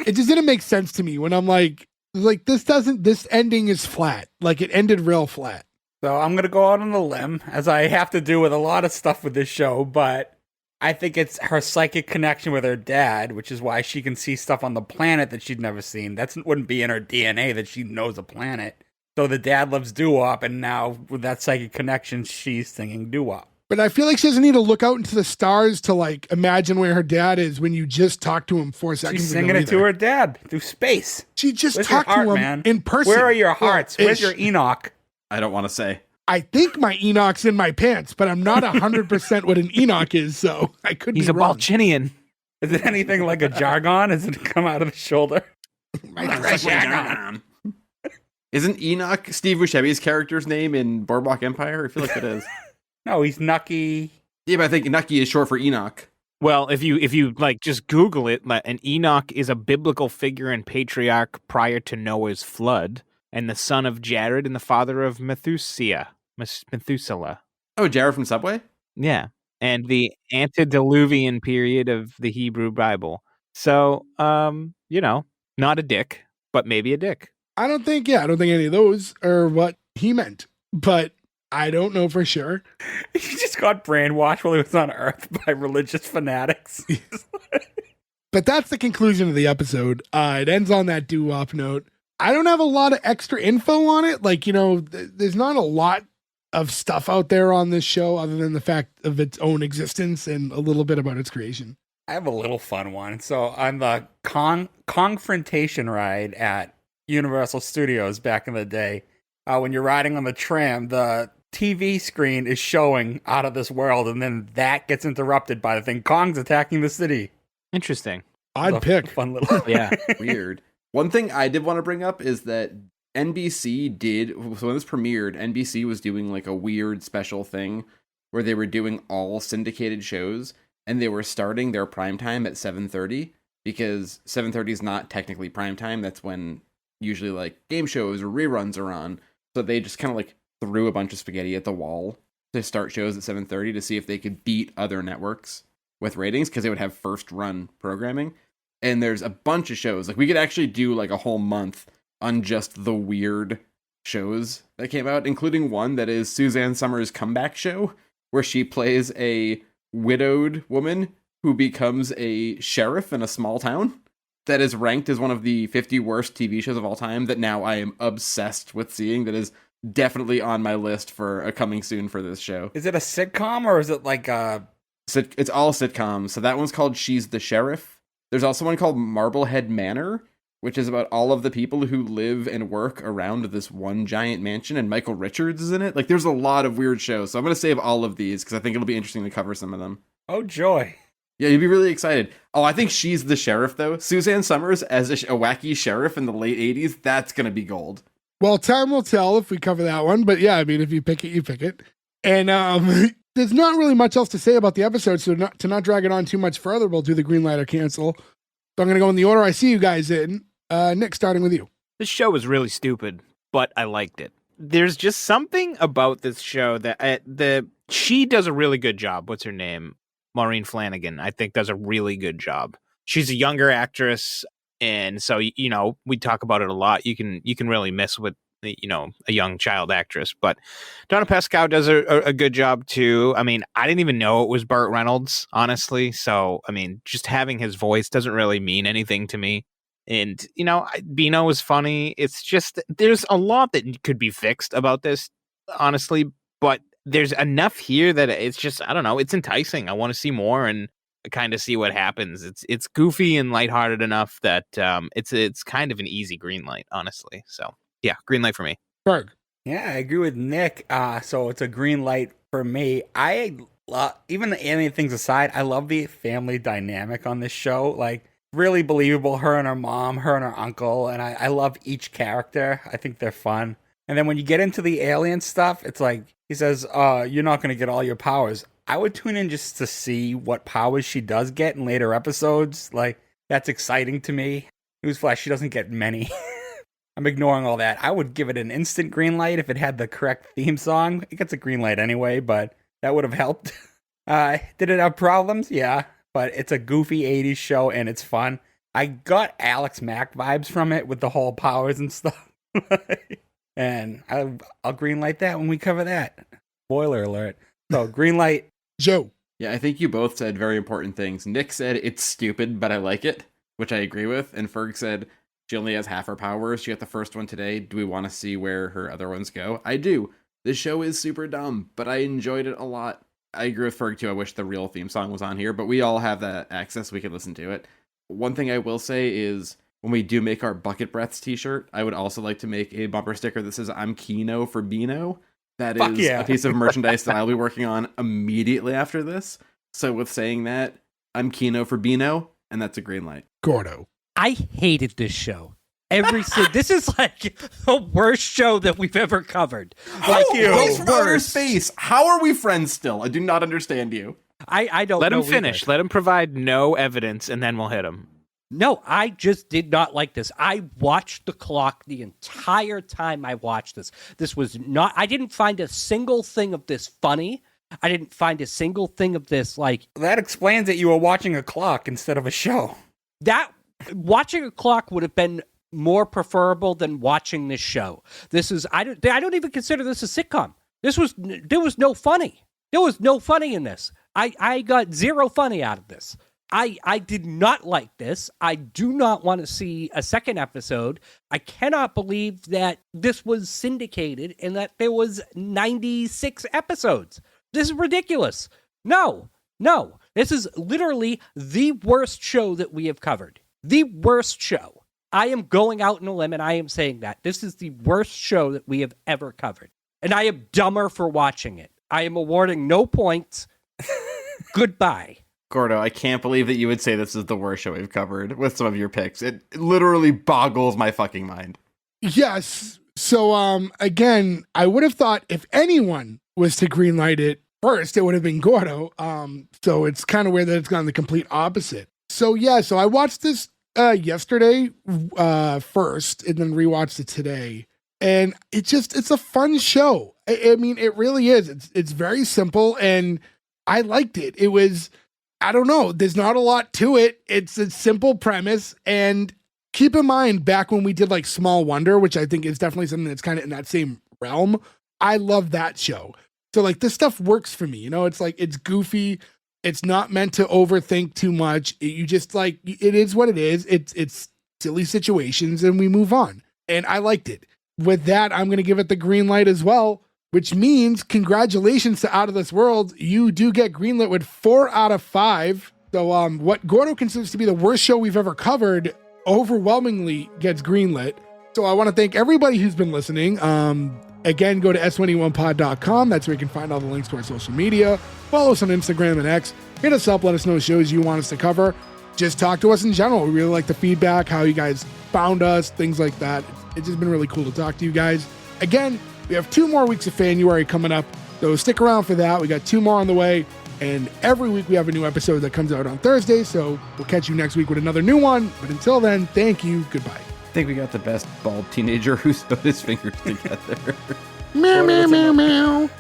It just didn't make this to me when I'm like this ending is flat. Like it ended real flat. So I'm going to go out on a limb, as I have to do with a lot of stuff with this show, but I think it's her psychic connection with her dad, which is why she can see stuff on the planet that she'd never seen. That wouldn't be in her DNA that she knows a planet. So the dad loves doo-wop, and now with that psychic connection, she's singing doo-wop. But I feel like she doesn't need to look out into the stars to like imagine where her dad is when you just talked to him 4 seconds She's ago. singing it to her dad through space. She just Where's your talked heart, to him man? in person. Where are your hearts? Well, Where's your Enoch? I don't want to say. I think my Enoch's in my pants, but I'm not 100% what an Enoch is, so I could He's be a wrong. Balchinian. Is it anything like a jargon? Does it come out of the shoulder? My fresh Enoch. Isn't Enoch Steve Buscemi's character's name in Boardwalk Empire? I feel like it is. No, he's Nucky. Yeah, but I think Nucky is short for Enoch. Well, if you like just Google it, an Enoch is a biblical figure and patriarch prior to Noah's flood, and the son of Jared and the father of Methuselah. Oh, Jared from Subway? Yeah, and the antediluvian period of the Hebrew Bible. So, not a dick, but maybe a dick. I don't think any of those are what he meant, but I don't know for sure. He just got brainwashed while he was on Earth by religious fanatics. But that's the conclusion of the episode. It ends on that doo-wop note. I don't have a lot of extra info on it. Like, there's not a lot of stuff out there on this show other than the fact of its own existence and a little bit about its creation. I have a little fun one. So on the confrontation ride at Universal Studios back in the day, when you're riding on the tram, the TV screen is showing Out of This World, and then that gets interrupted by the thing, Kong's attacking the city. Interesting. Odd pick. Fun little... Yeah. Weird. One thing I did want to bring up is that NBC so when this premiered, NBC was doing like a weird special thing where they were doing all syndicated shows, and they were starting their primetime at 7:30, because 7:30 is not technically primetime. That's when usually like game shows or reruns are on. So they just kind of like threw a bunch of spaghetti at the wall to start shows at 7:30 to see if they could beat other networks with ratings, because they would have first run programming. And there's a bunch of shows. Like we could actually do like a whole month on just the weird shows that came out, including one that is Suzanne Summers' comeback show, where she plays a widowed woman who becomes a sheriff in a small town. That is ranked as one of the 50 worst TV shows of all time that now I am obsessed with seeing. That is definitely on my list for a coming soon for this show. Is it a sitcom, or is it like a... It's all sitcoms. So that one's called She's the Sheriff. There's also one called Marblehead Manor, which is about all of the people who live and work around this one giant mansion, and Michael Richards is in it. Like, there's a lot of weird shows. So I'm going to save all of these because I think it'll be interesting to cover some of them. Oh, joy. Yeah, you'd be really excited. Oh, I think She's the Sheriff, though. Suzanne Summers as a wacky sheriff in the late 80s, that's going to be gold. Well, time will tell if we cover that one. But yeah, I mean, if you pick it, you pick it. And there's not really much else to say about the episode. So to not drag it on too much further, we'll do the green light or cancel. So I'm going to go in the order I see you guys in. Nick, starting with you. This show was really stupid, but I liked it. There's just something about this show that she does a really good job. What's her name? Maureen Flannigan, I think, does a really good job. She's a younger actress, and so we talk about it a lot. You can really miss with a young child actress, but Donna Pescow does a good job too. I mean, I didn't even know it was Burt Reynolds, honestly. So I mean, just having his voice doesn't really mean anything to me. And Bino is funny. It's just there's a lot that could be fixed about this, honestly, but there's enough here that it's just, I don't know, it's enticing. I want to see more and kind of see what happens. It's goofy and lighthearted enough that it's kind of an easy green light, honestly. So yeah, green light for me. Berg. Yeah, I agree with Nick. So it's a green light for me. Even the alien things aside, I love the family dynamic on this show. Like, really believable, her and her mom, her and her uncle, and I love each character. I think they're fun. And then when you get into the alien stuff, it's like, he says, you're not going to get all your powers. I would tune in just to see what powers she does get in later episodes. Like, that's exciting to me. Newsflash, she doesn't get many. I'm ignoring all that. I would give it an instant green light if it had the correct theme song. It gets a green light anyway, but that would have helped. Did it have problems? Yeah, but it's a goofy 80s show and it's fun. I got Alex Mack vibes from it with the whole powers and stuff. And I'll green light that when we cover that. Spoiler alert. So, green light. Joe. Yeah, I think you both said very important things. Nick said it's stupid, but I like it, which I agree with. And Ferg said She only has half her powers. She got the first one today. Do we want to see where her other ones go? I do. This show is super dumb, but I enjoyed it a lot. I agree with Ferg too. I wish the real theme song was on here, but we all have that access. We can listen to it. One thing I will say is when we do make our Bucket Breaths t-shirt, I would also like to make a bumper sticker that says I'm Kino for Beano. That Fuck is yeah. a piece of merchandise that I'll be working on immediately after this. So with saying that, I'm Kino for Beano, and that's a green light. Gordo. I hated this show. This is like the worst show that we've ever covered. Like, you. Race from Outer worst. Space. How are we friends still? I do not understand you. I don't Let know him finish. either. Let him provide no evidence, and then we'll hit him. No, I just did not like this. I watched the clock the entire time I watched this. This was not, I didn't find a single thing of this funny. I didn't find a single thing of this like That explains that you were watching a clock instead of a show. that. Watching a clock would have been more preferable than watching this show. This is, I don't even consider this a sitcom. There was no funny. There was no funny in this. I got zero funny out of this. I did not like this. I do not want to see a second episode. I cannot believe that this was syndicated and that there was 96 episodes. This is ridiculous. No. This is literally the worst show that we have covered. The worst show. I am going out on a limb and I am saying that. This is the worst show that we have ever covered. And I am dumber for watching it. I am awarding no points. Goodbye. Gordo, I can't believe that you would say this is the worst show we've covered with some of your picks. It literally boggles my fucking mind. Yes. So again, I would have thought if anyone was to greenlight it first, it would have been Gordo. So it's kind of weird that it's gone the complete opposite. So yeah, so I watched this yesterday first and then rewatched it today. And it's a fun show. I mean, it really is. It's very simple and I liked it. It was, I don't know, there's not a lot to it. It's a simple premise. And keep in mind, back when we did like Small Wonder, which I think is definitely something that's kind of in that same realm, I love that show. So like this stuff works for me. You know, it's like, it's goofy. It's not meant to overthink too much. You just like, it is what it is. It's silly situations and we move on. And I liked it. With that, I'm going to give it the green light as well, which means congratulations to Out of This World. You do get greenlit with 4 out of 5. So what Gordo considers to be the worst show we've ever covered overwhelmingly gets greenlit. So I want to thank everybody who's been listening. Again, go to S1E1pod.com. That's where you can find all the links to our social media. Follow us on Instagram and X. Hit us up. Let us know shows you want us to cover. Just talk to us in general. We really like the feedback, how you guys found us, things like that. It's just been really cool to talk to you guys. Again, we have 2 more weeks of January coming up, so stick around for that. We got 2 more on the way, and every week we have a new episode that comes out on Thursday, so we'll catch you next week with another new one. But until then, thank you. Goodbye. I think we got the best bald teenager who sewed his fingers together. Meow, meow, meow, meow.